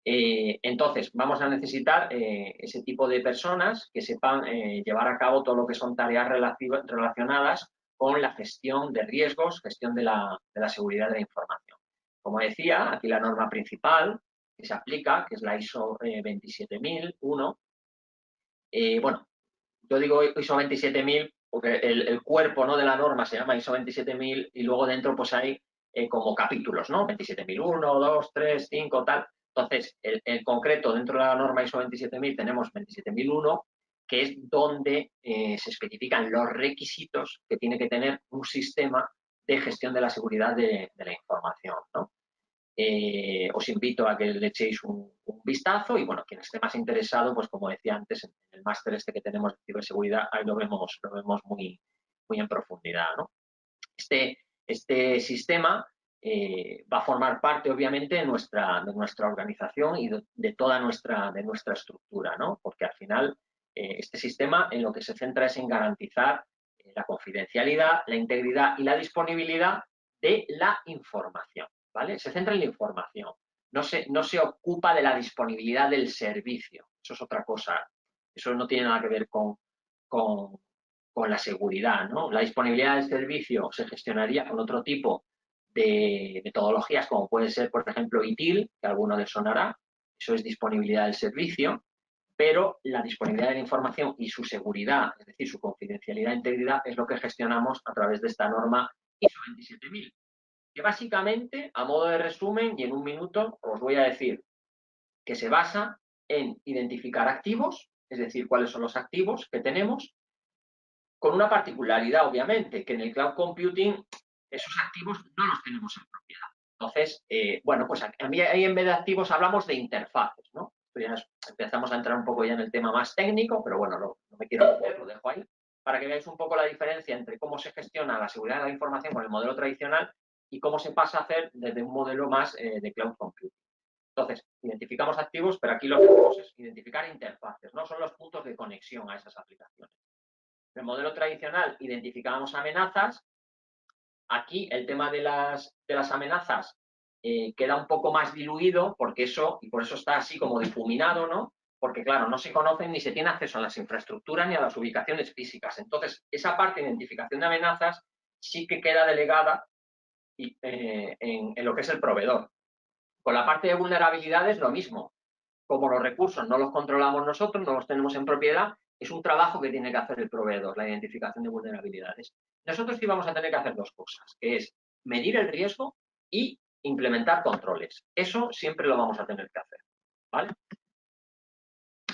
Entonces, vamos a necesitar ese tipo de personas que sepan llevar a cabo todo lo que son tareas relacionadas con la gestión de riesgos, gestión de la seguridad de la información. Como decía, aquí la norma principal que se aplica, que es la ISO 27001. Bueno, yo digo ISO 27000 porque el cuerpo, ¿no?, de la norma se llama ISO 27000 y luego dentro pues hay como capítulos, ¿no? 27001, 2, 3, 5, tal. Entonces, en concreto, dentro de la norma ISO 27000 tenemos 27001, que es donde se especifican los requisitos que tiene que tener un sistema de gestión de la seguridad de la información, ¿no? Os invito a que le echéis un vistazo y, bueno, quien esté más interesado, pues como decía antes, en el máster este que tenemos de ciberseguridad, ahí lo vemos muy, muy en profundidad, ¿no? Este sistema va a formar parte, obviamente, de nuestra organización y de toda nuestra estructura, ¿no? Porque al final este sistema en lo que se centra es en garantizar la confidencialidad, la integridad y la disponibilidad de la información, ¿vale? Se centra en la información, no se ocupa de la disponibilidad del servicio, eso es otra cosa, eso no tiene nada que ver con la seguridad, ¿no? La disponibilidad del servicio se gestionaría con otro tipo de metodologías, como puede ser, por ejemplo, ITIL, que a alguno les sonará, eso es disponibilidad del servicio, pero la disponibilidad de la información y su seguridad, es decir, su confidencialidad e integridad, es lo que gestionamos a través de esta norma ISO 27000, que básicamente, a modo de resumen y en un minuto, os voy a decir que se basa en identificar activos, es decir, cuáles son los activos que tenemos, con una particularidad, obviamente, que en el cloud computing esos activos no los tenemos en propiedad. Entonces, bueno, pues ahí en vez de activos hablamos de interfaces, ¿no? Ya empezamos a entrar un poco ya en el tema más técnico, pero bueno, no me quiero meter, lo dejo ahí, para que veáis un poco la diferencia entre cómo se gestiona la seguridad de la información con el modelo tradicional y cómo se pasa a hacer desde un modelo más de cloud computing. Entonces, identificamos activos, pero aquí lo que hacemos es identificar interfaces, ¿no? Son los puntos de conexión a esas aplicaciones. En el modelo tradicional identificábamos amenazas. Aquí el tema de las amenazas queda un poco más diluido porque y por eso está así como difuminado, ¿no? Porque, claro, no se conocen ni se tiene acceso a las infraestructuras ni a las ubicaciones físicas. Entonces, esa parte de identificación de amenazas sí que queda delegada en lo que es el proveedor. Con la parte de vulnerabilidades, lo mismo. Como los recursos no los controlamos nosotros, no los tenemos en propiedad, es un trabajo que tiene que hacer el proveedor, la identificación de vulnerabilidades. Nosotros sí vamos a tener que hacer dos cosas, que es medir el riesgo y implementar controles. Eso siempre lo vamos a tener que hacer, ¿vale?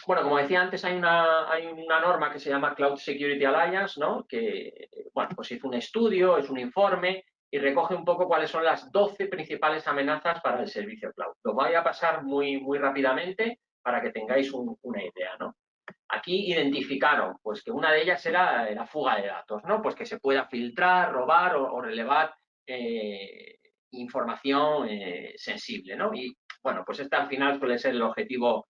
Bueno, como decía antes, hay una norma que se llama Cloud Security Alliance, ¿no? Que, bueno, pues hizo un estudio, es un informe y recoge un poco cuáles son las 12 principales amenazas para el servicio cloud. Lo voy a pasar muy, muy rápidamente para que tengáis una idea, ¿no? Aquí identificaron pues, que una de ellas era la fuga de datos, ¿no? Pues que se pueda filtrar, robar o relevar información sensible, ¿no? Y bueno, pues este al final suele ser el objetivo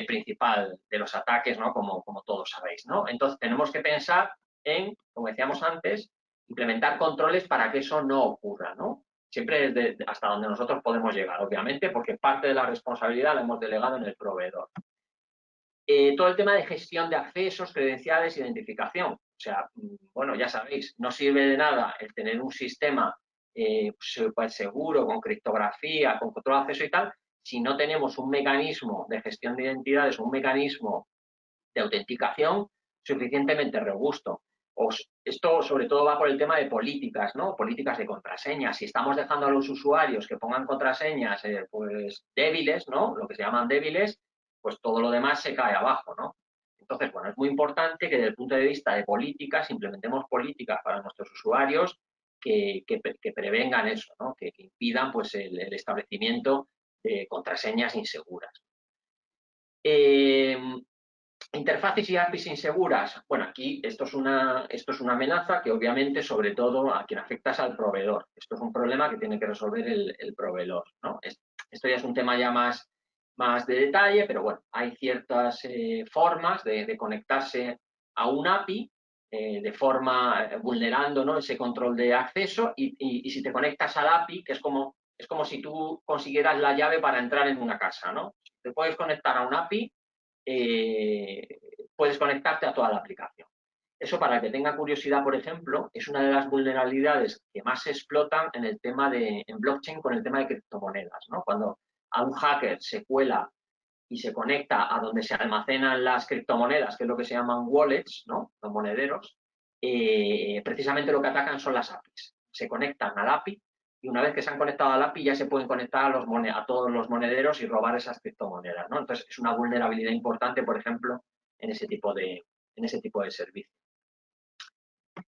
principal de los ataques, ¿no? Como todos sabéis, ¿no? Entonces tenemos que pensar en, como decíamos antes, implementar controles para que eso no ocurra, ¿no? Siempre desde hasta donde nosotros podemos llegar, obviamente, porque parte de la responsabilidad la hemos delegado en el proveedor. Todo el tema de gestión de accesos, credenciales, identificación. O sea, bueno, ya sabéis, no sirve de nada el tener un sistema pues seguro, con criptografía, con control de acceso y tal, si no tenemos un mecanismo de gestión de identidades, un mecanismo de autenticación suficientemente robusto. Esto sobre todo va por el tema de políticas, ¿no? Políticas de contraseñas. Si estamos dejando a los usuarios que pongan contraseñas pues débiles, ¿no? Lo que se llaman débiles, pues todo lo demás se cae abajo, ¿no? Entonces, bueno, es muy importante que desde el punto de vista de políticas implementemos políticas para nuestros usuarios que prevengan eso, ¿no? Que impidan pues el establecimiento de contraseñas inseguras. Interfaces y APIs inseguras. Bueno, aquí esto es una amenaza que obviamente sobre todo a quien afecta es al proveedor. Esto es un problema que tiene que resolver el proveedor, ¿no? Esto ya es un tema ya más de detalle, pero bueno, hay ciertas formas de conectarse a un API de forma vulnerando, ¿no? Ese control de acceso y si te conectas al API, que es como si tú consiguieras la llave para entrar en una casa, ¿no? Te puedes conectar a un API, puedes conectarte a toda la aplicación. Eso, para el que tenga curiosidad, por ejemplo, es una de las vulnerabilidades que más se explotan en el tema en blockchain con el tema de criptomonedas, ¿no? Cuando a un hacker se cuela y se conecta a donde se almacenan las criptomonedas, que es lo que se llaman wallets, ¿no? Los monederos, precisamente lo que atacan son las APIs. Se conectan al API y una vez que se han conectado al API ya se pueden conectar a todos los monederos y robar esas criptomonedas, ¿no? Entonces es una vulnerabilidad importante, por ejemplo, en ese tipo de servicio.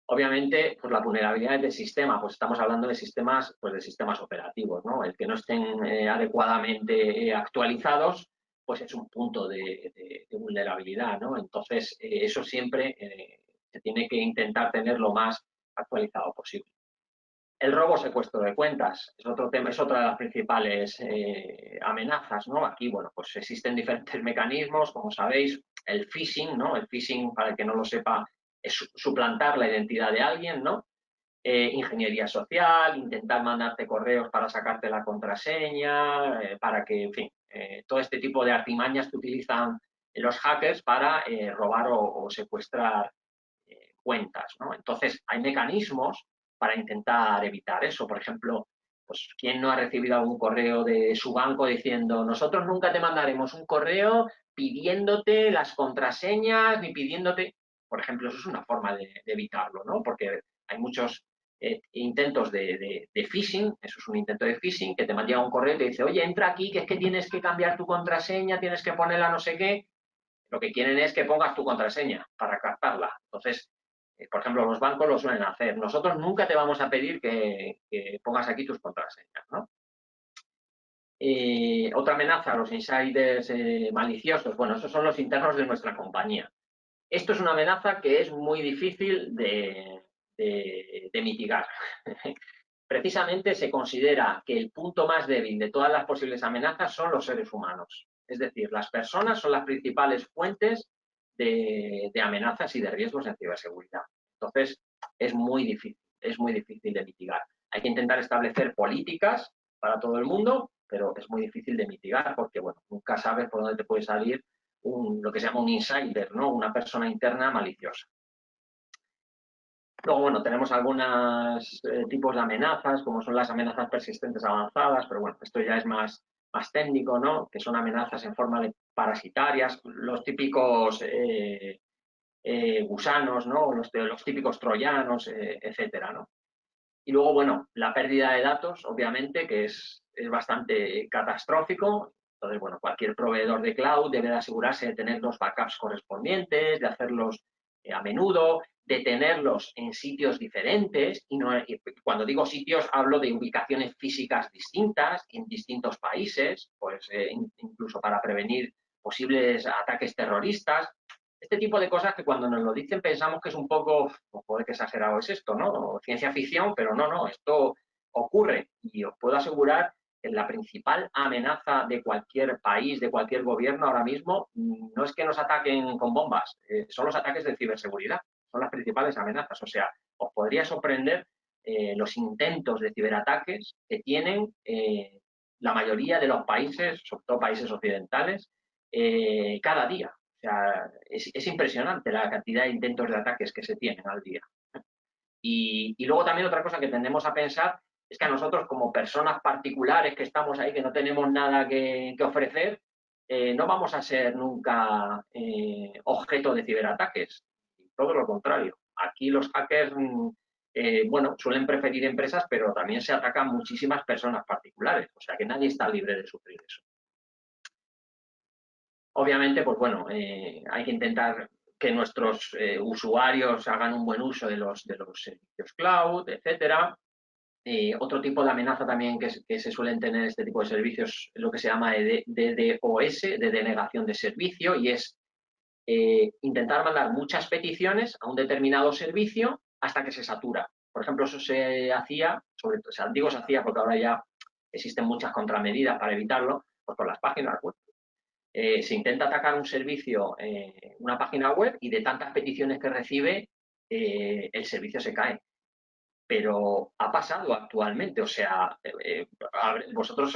Obviamente, pues la vulnerabilidad del sistema, pues estamos hablando de sistemas, pues de sistemas operativos, ¿no? El que no estén adecuadamente actualizados, pues es un punto de vulnerabilidad, ¿no? Entonces, eso siempre se tiene que intentar tener lo más actualizado posible. El robo secuestro de cuentas es otro tema, es otra de las principales amenazas, ¿no? Aquí, bueno, pues existen diferentes mecanismos, como sabéis, el phishing, ¿no? El phishing, para el que no lo sepa, es suplantar la identidad de alguien, ¿no? Ingeniería social, intentar mandarte correos para sacarte la contraseña, para que, en fin, todo este tipo de artimañas que utilizan los hackers para robar o secuestrar cuentas, ¿no? Entonces, hay mecanismos para intentar evitar eso. Por ejemplo, pues, ¿quién no ha recibido algún correo de su banco diciendo nosotros nunca te mandaremos un correo pidiéndote las contraseñas ni pidiéndote? Por ejemplo, eso es una forma de evitarlo, ¿no? Porque hay muchos intentos de phishing, eso es un intento de phishing, que te manda un correo y te dice, oye, entra aquí, que es que tienes que cambiar tu contraseña, tienes que ponerla no sé qué. Lo que quieren es que pongas tu contraseña para captarla. Entonces, por ejemplo, los bancos lo suelen hacer. Nosotros nunca te vamos a pedir que pongas aquí tus contraseñas, ¿no? Otra amenaza, los insiders maliciosos. Bueno, esos son los internos de nuestra compañía. Esto es una amenaza que es muy difícil de mitigar. Precisamente se considera que el punto más débil de todas las posibles amenazas son los seres humanos. Es decir, las personas son las principales fuentes de amenazas y de riesgos en ciberseguridad. Entonces, es muy difícil de mitigar. Hay que intentar establecer políticas para todo el mundo, pero es muy difícil de mitigar porque, bueno, nunca sabes por dónde te puede salir lo que se llama un insider, ¿no? Una persona interna maliciosa. Luego, bueno, tenemos algunos tipos de amenazas, como son las amenazas persistentes avanzadas, pero bueno, esto ya es más técnico, ¿no? Que son amenazas en forma de parasitarias, los típicos gusanos, ¿no? Los típicos troyanos, etcétera, ¿no? Y luego, bueno, la pérdida de datos, obviamente, que es bastante catastrófico. Entonces, bueno, cualquier proveedor de cloud debe de asegurarse de tener los backups correspondientes, de hacerlos a menudo, de tenerlos en sitios diferentes, y cuando digo sitios hablo de ubicaciones físicas distintas en distintos países, pues incluso para prevenir posibles ataques terroristas. Este tipo de cosas que cuando nos lo dicen pensamos que es un poco, joder, qué exagerado es esto, ¿no? Ciencia ficción, pero no, esto ocurre y os puedo asegurar que la principal amenaza de cualquier país, de cualquier gobierno ahora mismo, no es que nos ataquen con bombas, son los ataques de ciberseguridad, son las principales amenazas. O sea, os podría sorprender los intentos de ciberataques que tienen la mayoría de los países, sobre todo países occidentales, cada día. O sea, es impresionante la cantidad de intentos de ataques que se tienen al día. Y luego también otra cosa que tendemos a pensar es que a nosotros como personas particulares que estamos ahí, que no tenemos nada que ofrecer, no vamos a ser nunca objeto de ciberataques. Todo lo contrario. Aquí los hackers, bueno, suelen preferir empresas, pero también se atacan muchísimas personas particulares. O sea que nadie está libre de sufrir eso. Obviamente, pues bueno, hay que intentar que nuestros usuarios hagan un buen uso de los servicios cloud, etcétera. Otro tipo de amenaza también que se suelen tener este tipo de servicios es lo que se llama DDoS, de denegación de servicio, y es intentar mandar muchas peticiones a un determinado servicio hasta que se satura. Por ejemplo, eso se hacía, o sea, digo se hacía porque ahora ya existen muchas contramedidas para evitarlo, pues por las páginas web. Se intenta atacar un servicio, una página web, y de tantas peticiones que recibe, el servicio se cae. Pero ha pasado actualmente, o sea, vosotros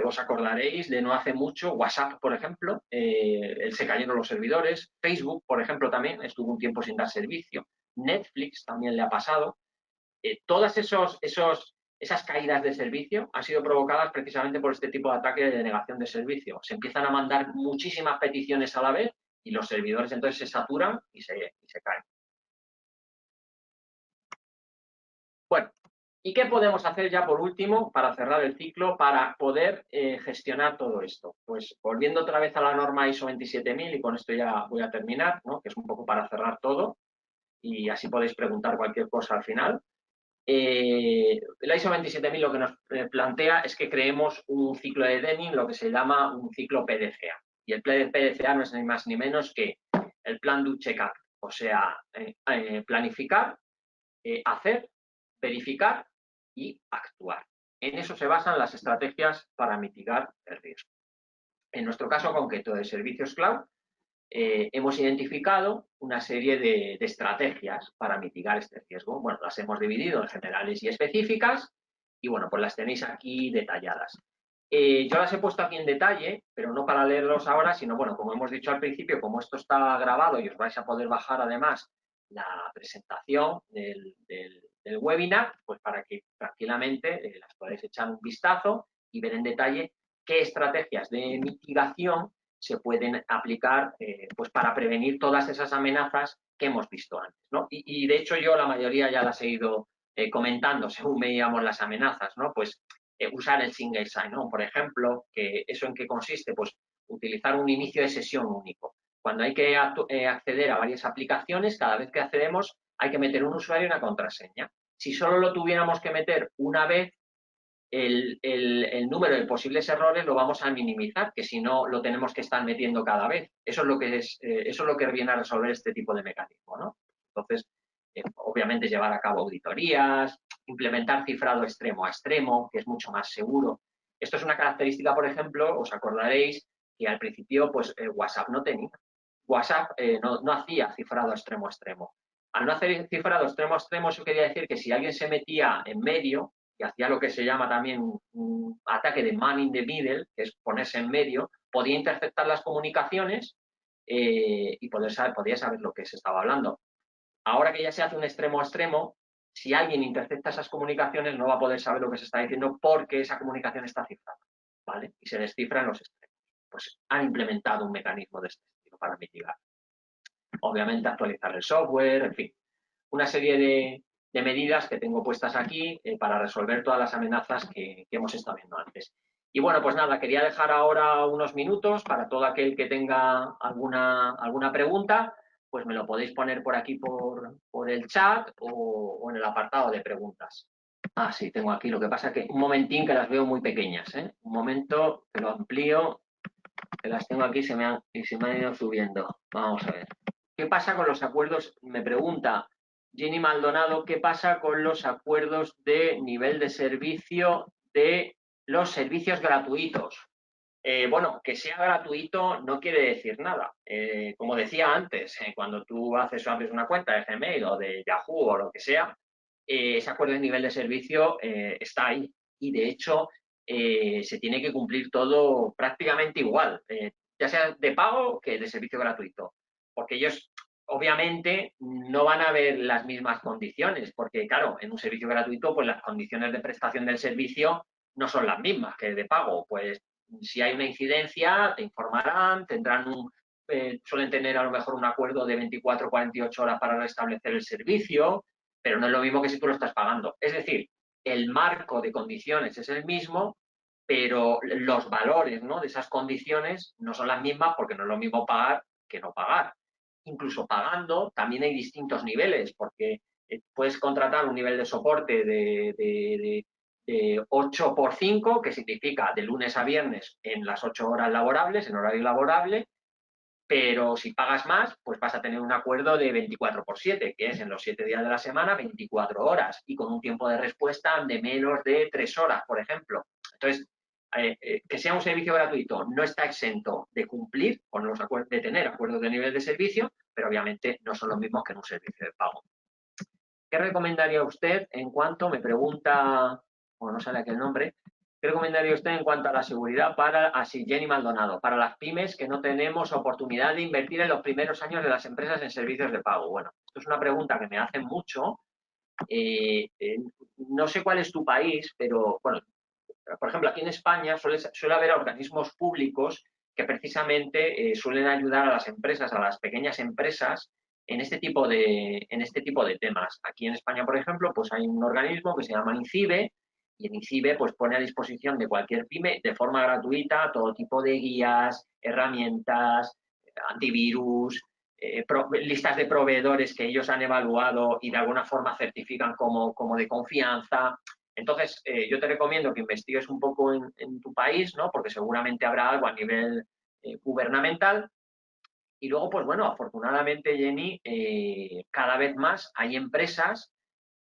os acordaréis de no hace mucho, WhatsApp, por ejemplo, se cayeron los servidores, Facebook, por ejemplo, también estuvo un tiempo sin dar servicio, Netflix también le ha pasado. Todas esas caídas de servicio han sido provocadas precisamente por este tipo de ataque de denegación de servicio. Se empiezan a mandar muchísimas peticiones a la vez y los servidores entonces se saturan y se caen. Bueno, ¿y qué podemos hacer ya por último para cerrar el ciclo para poder gestionar todo esto? Pues volviendo otra vez a la norma ISO 27000, y con esto ya voy a terminar, ¿no? Que es un poco para cerrar todo y así podéis preguntar cualquier cosa al final. La ISO 27000 lo que nos plantea es que creemos un ciclo de Deming, lo que se llama un ciclo PDCA. Y el PDCA no es ni más ni menos que el Plan Do Check Act, o sea, planificar, hacer, verificar y actuar. En eso se basan las estrategias para mitigar el riesgo. En nuestro caso concreto de servicios cloud, hemos identificado una serie de estrategias para mitigar este riesgo. Bueno, las hemos dividido en generales y específicas y, bueno, pues las tenéis aquí detalladas. Yo las he puesto aquí en detalle, pero no para leerlos ahora, sino, bueno, como hemos dicho al principio, como esto está grabado y os vais a poder bajar además la presentación del webinar, pues para que tranquilamente las podáis echar un vistazo y ver en detalle qué estrategias de mitigación se pueden aplicar pues para prevenir todas esas amenazas que hemos visto antes, ¿no? Y de hecho yo la mayoría ya las he ido comentando según veíamos las amenazas, ¿no? Pues usar el single sign-on, por ejemplo, que ¿eso en qué consiste? Pues utilizar un inicio de sesión único. Cuando hay que acceder a varias aplicaciones, cada vez que accedemos hay que meter un usuario y una contraseña. Si solo lo tuviéramos que meter una vez, el número de posibles errores lo vamos a minimizar, que si no lo tenemos que estar metiendo cada vez. Eso es lo que viene a resolver este tipo de mecanismo, ¿no? Entonces, obviamente llevar a cabo auditorías, implementar cifrado extremo a extremo, que es mucho más seguro. Esto es una característica, por ejemplo, os acordaréis que al principio pues WhatsApp no tenía. WhatsApp no hacía cifrado extremo a extremo. Al no hacer cifrado extremo a extremo, eso quería decir que si alguien se metía en medio y hacía lo que se llama también un ataque de man in the middle, que es ponerse en medio, podía interceptar las comunicaciones y podía saber lo que se estaba hablando. Ahora que ya se hace un extremo a extremo, si alguien intercepta esas comunicaciones no va a poder saber lo que se está diciendo porque esa comunicación está cifrada, ¿vale? Y se descifran los extremos. Pues han implementado un mecanismo de este estilo para mitigar. Obviamente actualizar el software, en fin, una serie de medidas que tengo puestas aquí para resolver todas las amenazas que hemos estado viendo antes. Y bueno, pues nada, quería dejar ahora unos minutos para todo aquel que tenga alguna pregunta. pues me lo podéis poner por aquí por el chat o en el apartado de preguntas. Ah, sí, tengo aquí. Lo que pasa es que un momentín que las veo muy pequeñas, ¿eh? Un momento que lo amplío, que las tengo aquí y se me han ido subiendo. Vamos a ver. ¿Qué pasa con los acuerdos? Me pregunta Jenny Maldonado, ¿qué pasa con los acuerdos de nivel de servicio de los servicios gratuitos? Bueno, que sea gratuito no quiere decir nada. Como decía antes, cuando tú haces o abres una cuenta de Gmail o de Yahoo o lo que sea, ese acuerdo de nivel de servicio está ahí. Y de hecho, se tiene que cumplir todo prácticamente igual, ya sea de pago que de servicio gratuito. Porque ellos, obviamente, no van a ver las mismas condiciones, porque, claro, en un servicio gratuito, pues las condiciones de prestación del servicio no son las mismas que de pago. Pues si hay una incidencia, te informarán, suelen tener a lo mejor un acuerdo de 24 o 48 horas para restablecer el servicio, pero no es lo mismo que si tú lo estás pagando. Es decir, el marco de condiciones es el mismo, pero los valores, ¿no?, de esas condiciones no son las mismas porque no es lo mismo pagar que no pagar. Incluso pagando también hay distintos niveles, porque puedes contratar un nivel de soporte de 8 por 5, que significa de lunes a viernes en las 8 horas laborables, en horario laborable, pero si pagas más, pues vas a tener un acuerdo de 24 por 7, que es en los 7 días de la semana, 24 horas, y con un tiempo de respuesta de menos de 3 horas, por ejemplo. Entonces, que sea un servicio gratuito no está exento de cumplir con los acuerdos, de tener acuerdos de nivel de servicio, pero obviamente no son los mismos que en un servicio de pago. ¿Qué recomendaría usted en cuanto, me pregunta, o no sale aquí el nombre, qué recomendaría usted en cuanto a la seguridad así, Jenny Maldonado, para las pymes que no tenemos oportunidad de invertir en los primeros años de las empresas en servicios de pago? Bueno, esto es una pregunta que me hacen mucho. No sé cuál es tu país, pero, bueno, por ejemplo, aquí en España suele haber organismos públicos que precisamente suelen ayudar a las empresas, a las pequeñas empresas, en este tipo de temas. Aquí en España, por ejemplo, pues hay un organismo que se llama INCIBE, y el INCIBE pues pone a disposición de cualquier pyme de forma gratuita todo tipo de guías, herramientas, antivirus, listas de proveedores que ellos han evaluado y de alguna forma certifican como de confianza. Entonces, yo te recomiendo que investigues un poco en tu país, ¿no?, porque seguramente habrá algo a nivel gubernamental. Y luego, pues bueno, afortunadamente, Jenny, cada vez más hay empresas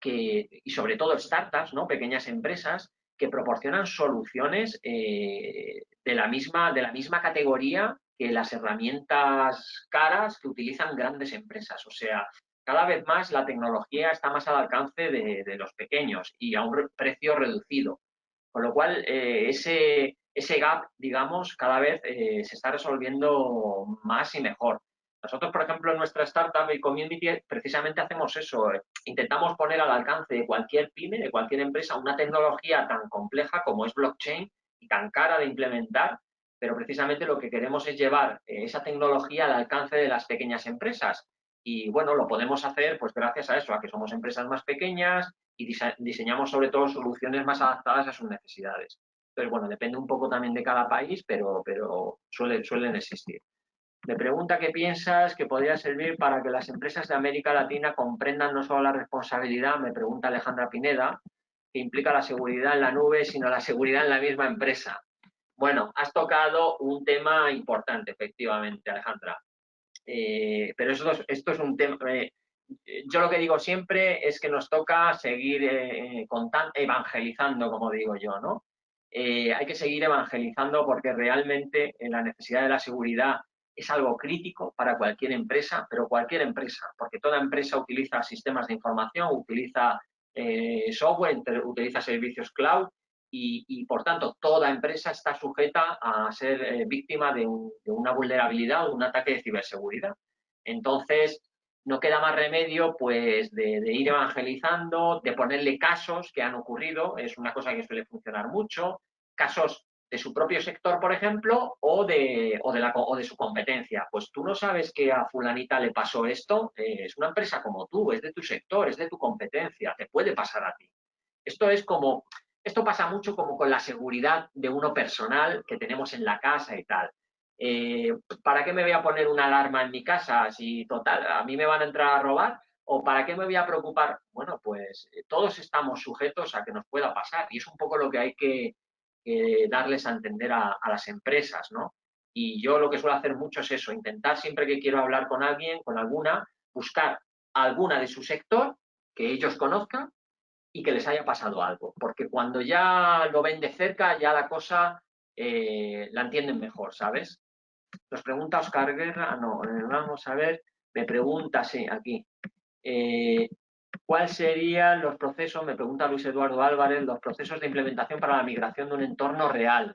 y sobre todo startups, ¿no?, pequeñas empresas que proporcionan soluciones de la misma categoría que las herramientas caras que utilizan grandes empresas. O sea, cada vez más la tecnología está más al alcance de los pequeños y a un precio reducido. Con lo cual, ese gap, digamos, cada vez se está resolviendo más y mejor. Nosotros, por ejemplo, en nuestra startup y community, precisamente hacemos eso. Intentamos poner al alcance de cualquier pyme, de cualquier empresa, una tecnología tan compleja como es blockchain y tan cara de implementar, pero precisamente lo que queremos es llevar esa tecnología al alcance de las pequeñas empresas. Y bueno, lo podemos hacer pues gracias a eso, a que somos empresas más pequeñas y diseñamos sobre todo soluciones más adaptadas a sus necesidades. Entonces, bueno, depende un poco también de cada país, pero suelen existir. Me pregunta qué piensas que podría servir para que las empresas de América Latina comprendan no solo la responsabilidad, me pregunta Alejandra Pineda, que implica la seguridad en la nube, sino la seguridad en la misma empresa. Bueno, has tocado un tema importante, efectivamente, Alejandra. Pero esto es un tema. Yo lo que digo siempre es que nos toca seguir evangelizando, como digo yo, ¿no? Hay que seguir evangelizando porque realmente la necesidad de la seguridad es algo crítico para cualquier empresa, pero cualquier empresa, porque toda empresa utiliza sistemas de información, utiliza software, utiliza servicios cloud y, por tanto, toda empresa está sujeta a ser víctima de una vulnerabilidad o de un ataque de ciberseguridad. Entonces, no queda más remedio pues de ir evangelizando, de ponerle casos que han ocurrido, es una cosa que suele funcionar mucho, casos de su propio sector, por ejemplo, o de su competencia. Pues tú no sabes que a fulanita le pasó esto, es una empresa como tú, es de tu sector, es de tu competencia, te puede pasar a ti. Esto pasa mucho como con la seguridad de uno personal que tenemos en la casa y tal. ¿Para qué me voy a poner una alarma en mi casa si total a mí me van a entrar a robar? ¿O para qué me voy a preocupar? Bueno, pues todos estamos sujetos a que nos pueda pasar y es un poco lo que hay que darles a entender a las empresas, ¿no? Y yo lo que suelo hacer mucho es eso, intentar siempre que quiero hablar con alguien, con alguna, buscar alguna de su sector que ellos conozcan y que les haya pasado algo, porque cuando ya lo ven de cerca, ya la cosa la entienden mejor, ¿sabes? Nos pregunta Oscar Guerra, no, vamos a ver, me pregunta, sí, aquí, eh, ¿cuál serían los procesos, me pregunta Luis Eduardo Álvarez, los procesos de implementación para la migración de un entorno real?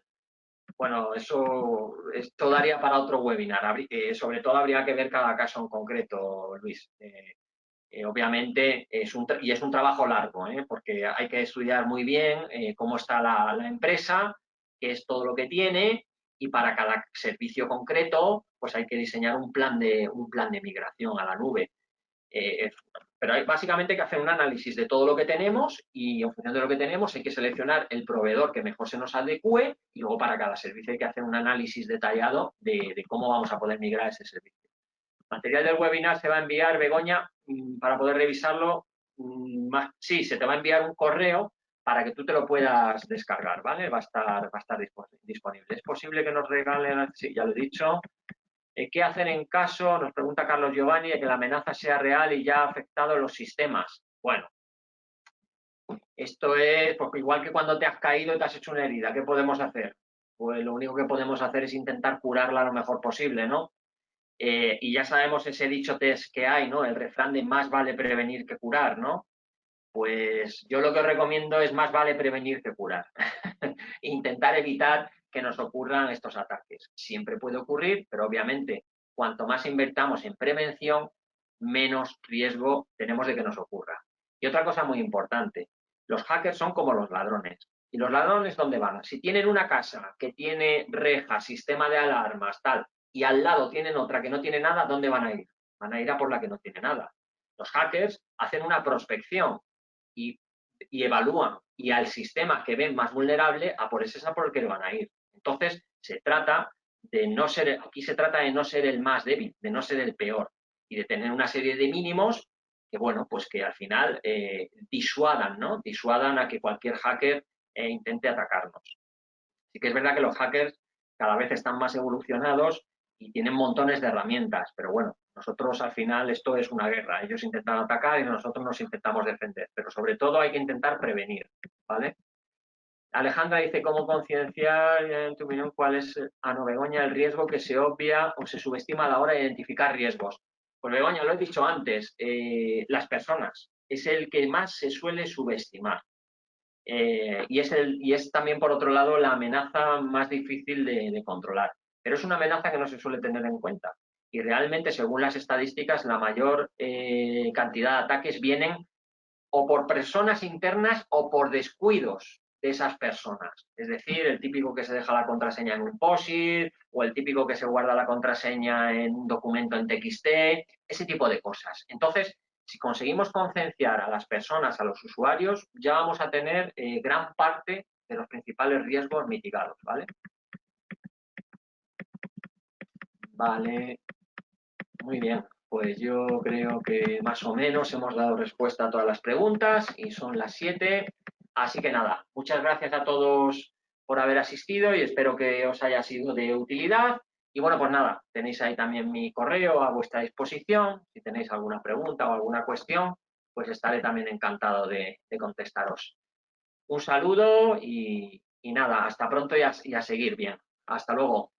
Bueno, esto daría para otro webinar. Sobre todo habría que ver cada caso en concreto, Luis. Obviamente es un trabajo largo, porque hay que estudiar muy bien cómo está la empresa, qué es todo lo que tiene y para cada servicio concreto pues hay que diseñar un plan de migración a la nube. Pero básicamente hay que hacer un análisis de todo lo que tenemos y en función de lo que tenemos hay que seleccionar el proveedor que mejor se nos adecue y luego para cada servicio hay que hacer un análisis detallado de cómo vamos a poder migrar ese servicio. El material del webinar se va a enviar, Begoña, para poder revisarlo. Sí, se te va a enviar un correo para que tú te lo puedas descargar, ¿vale? Va a estar disponible. Es posible que nos regalen, sí, ya lo he dicho. ¿Qué hacer en caso, nos pregunta Carlos Giovanni, de que la amenaza sea real y ya ha afectado los sistemas? Bueno, esto es porque igual que cuando te has caído y te has hecho una herida, ¿qué podemos hacer? Pues lo único que podemos hacer es intentar curarla lo mejor posible, ¿no? Y ya sabemos ese dicho que hay, ¿no? El refrán de más vale prevenir que curar, ¿no? Pues yo lo que os recomiendo es más vale prevenir que curar. Intentar evitar que nos ocurran estos ataques. Siempre puede ocurrir, pero obviamente cuanto más invertamos en prevención, menos riesgo tenemos de que nos ocurra. Y otra cosa muy importante, los hackers son como los ladrones. ¿Y los ladrones dónde van? Si tienen una casa que tiene rejas, sistema de alarmas, tal, y al lado tienen otra que no tiene nada, ¿dónde van a ir? Van a ir a por la que no tiene nada. Los hackers hacen una prospección y, y evalúan y al sistema que ven más vulnerable, a por ese es a por el que van a ir. Entonces, se trata de no ser, aquí se trata de no ser el más débil, de no ser el peor y de tener una serie de mínimos que, bueno, pues que al final disuadan, ¿no? Disuadan a que cualquier hacker intente atacarnos. Sí que es verdad que los hackers cada vez están más evolucionados y tienen montones de herramientas, pero bueno, nosotros al final esto es una guerra. Ellos intentan atacar y nosotros nos intentamos defender, pero sobre todo hay que intentar prevenir, ¿vale? Alejandra dice, ¿cómo concienciar, en tu opinión, cuál es, no, Begoña, el riesgo que se obvia o se subestima a la hora de identificar riesgos? Pues Begoña, lo he dicho antes, las personas es el que más se suele subestimar. Y es también, por otro lado, la amenaza más difícil de controlar. Pero es una amenaza que no se suele tener en cuenta. Y realmente, según las estadísticas, la mayor cantidad de ataques vienen o por personas internas o por descuidos de esas personas. Es decir, el típico que se deja la contraseña en un POSIT o el típico que se guarda la contraseña en un documento en TXT, ese tipo de cosas. Entonces, si conseguimos concienciar a las personas, a los usuarios, ya vamos a tener gran parte de los principales riesgos mitigados, ¿vale? Vale, muy bien. Pues yo creo que más o menos hemos dado respuesta a todas las preguntas y son las 7. Así que nada, muchas gracias a todos por haber asistido y espero que os haya sido de utilidad. Y bueno, pues nada, tenéis ahí también mi correo a vuestra disposición. Si tenéis alguna pregunta o alguna cuestión, pues estaré también encantado de contestaros. Un saludo y nada, hasta pronto y a seguir bien. Hasta luego.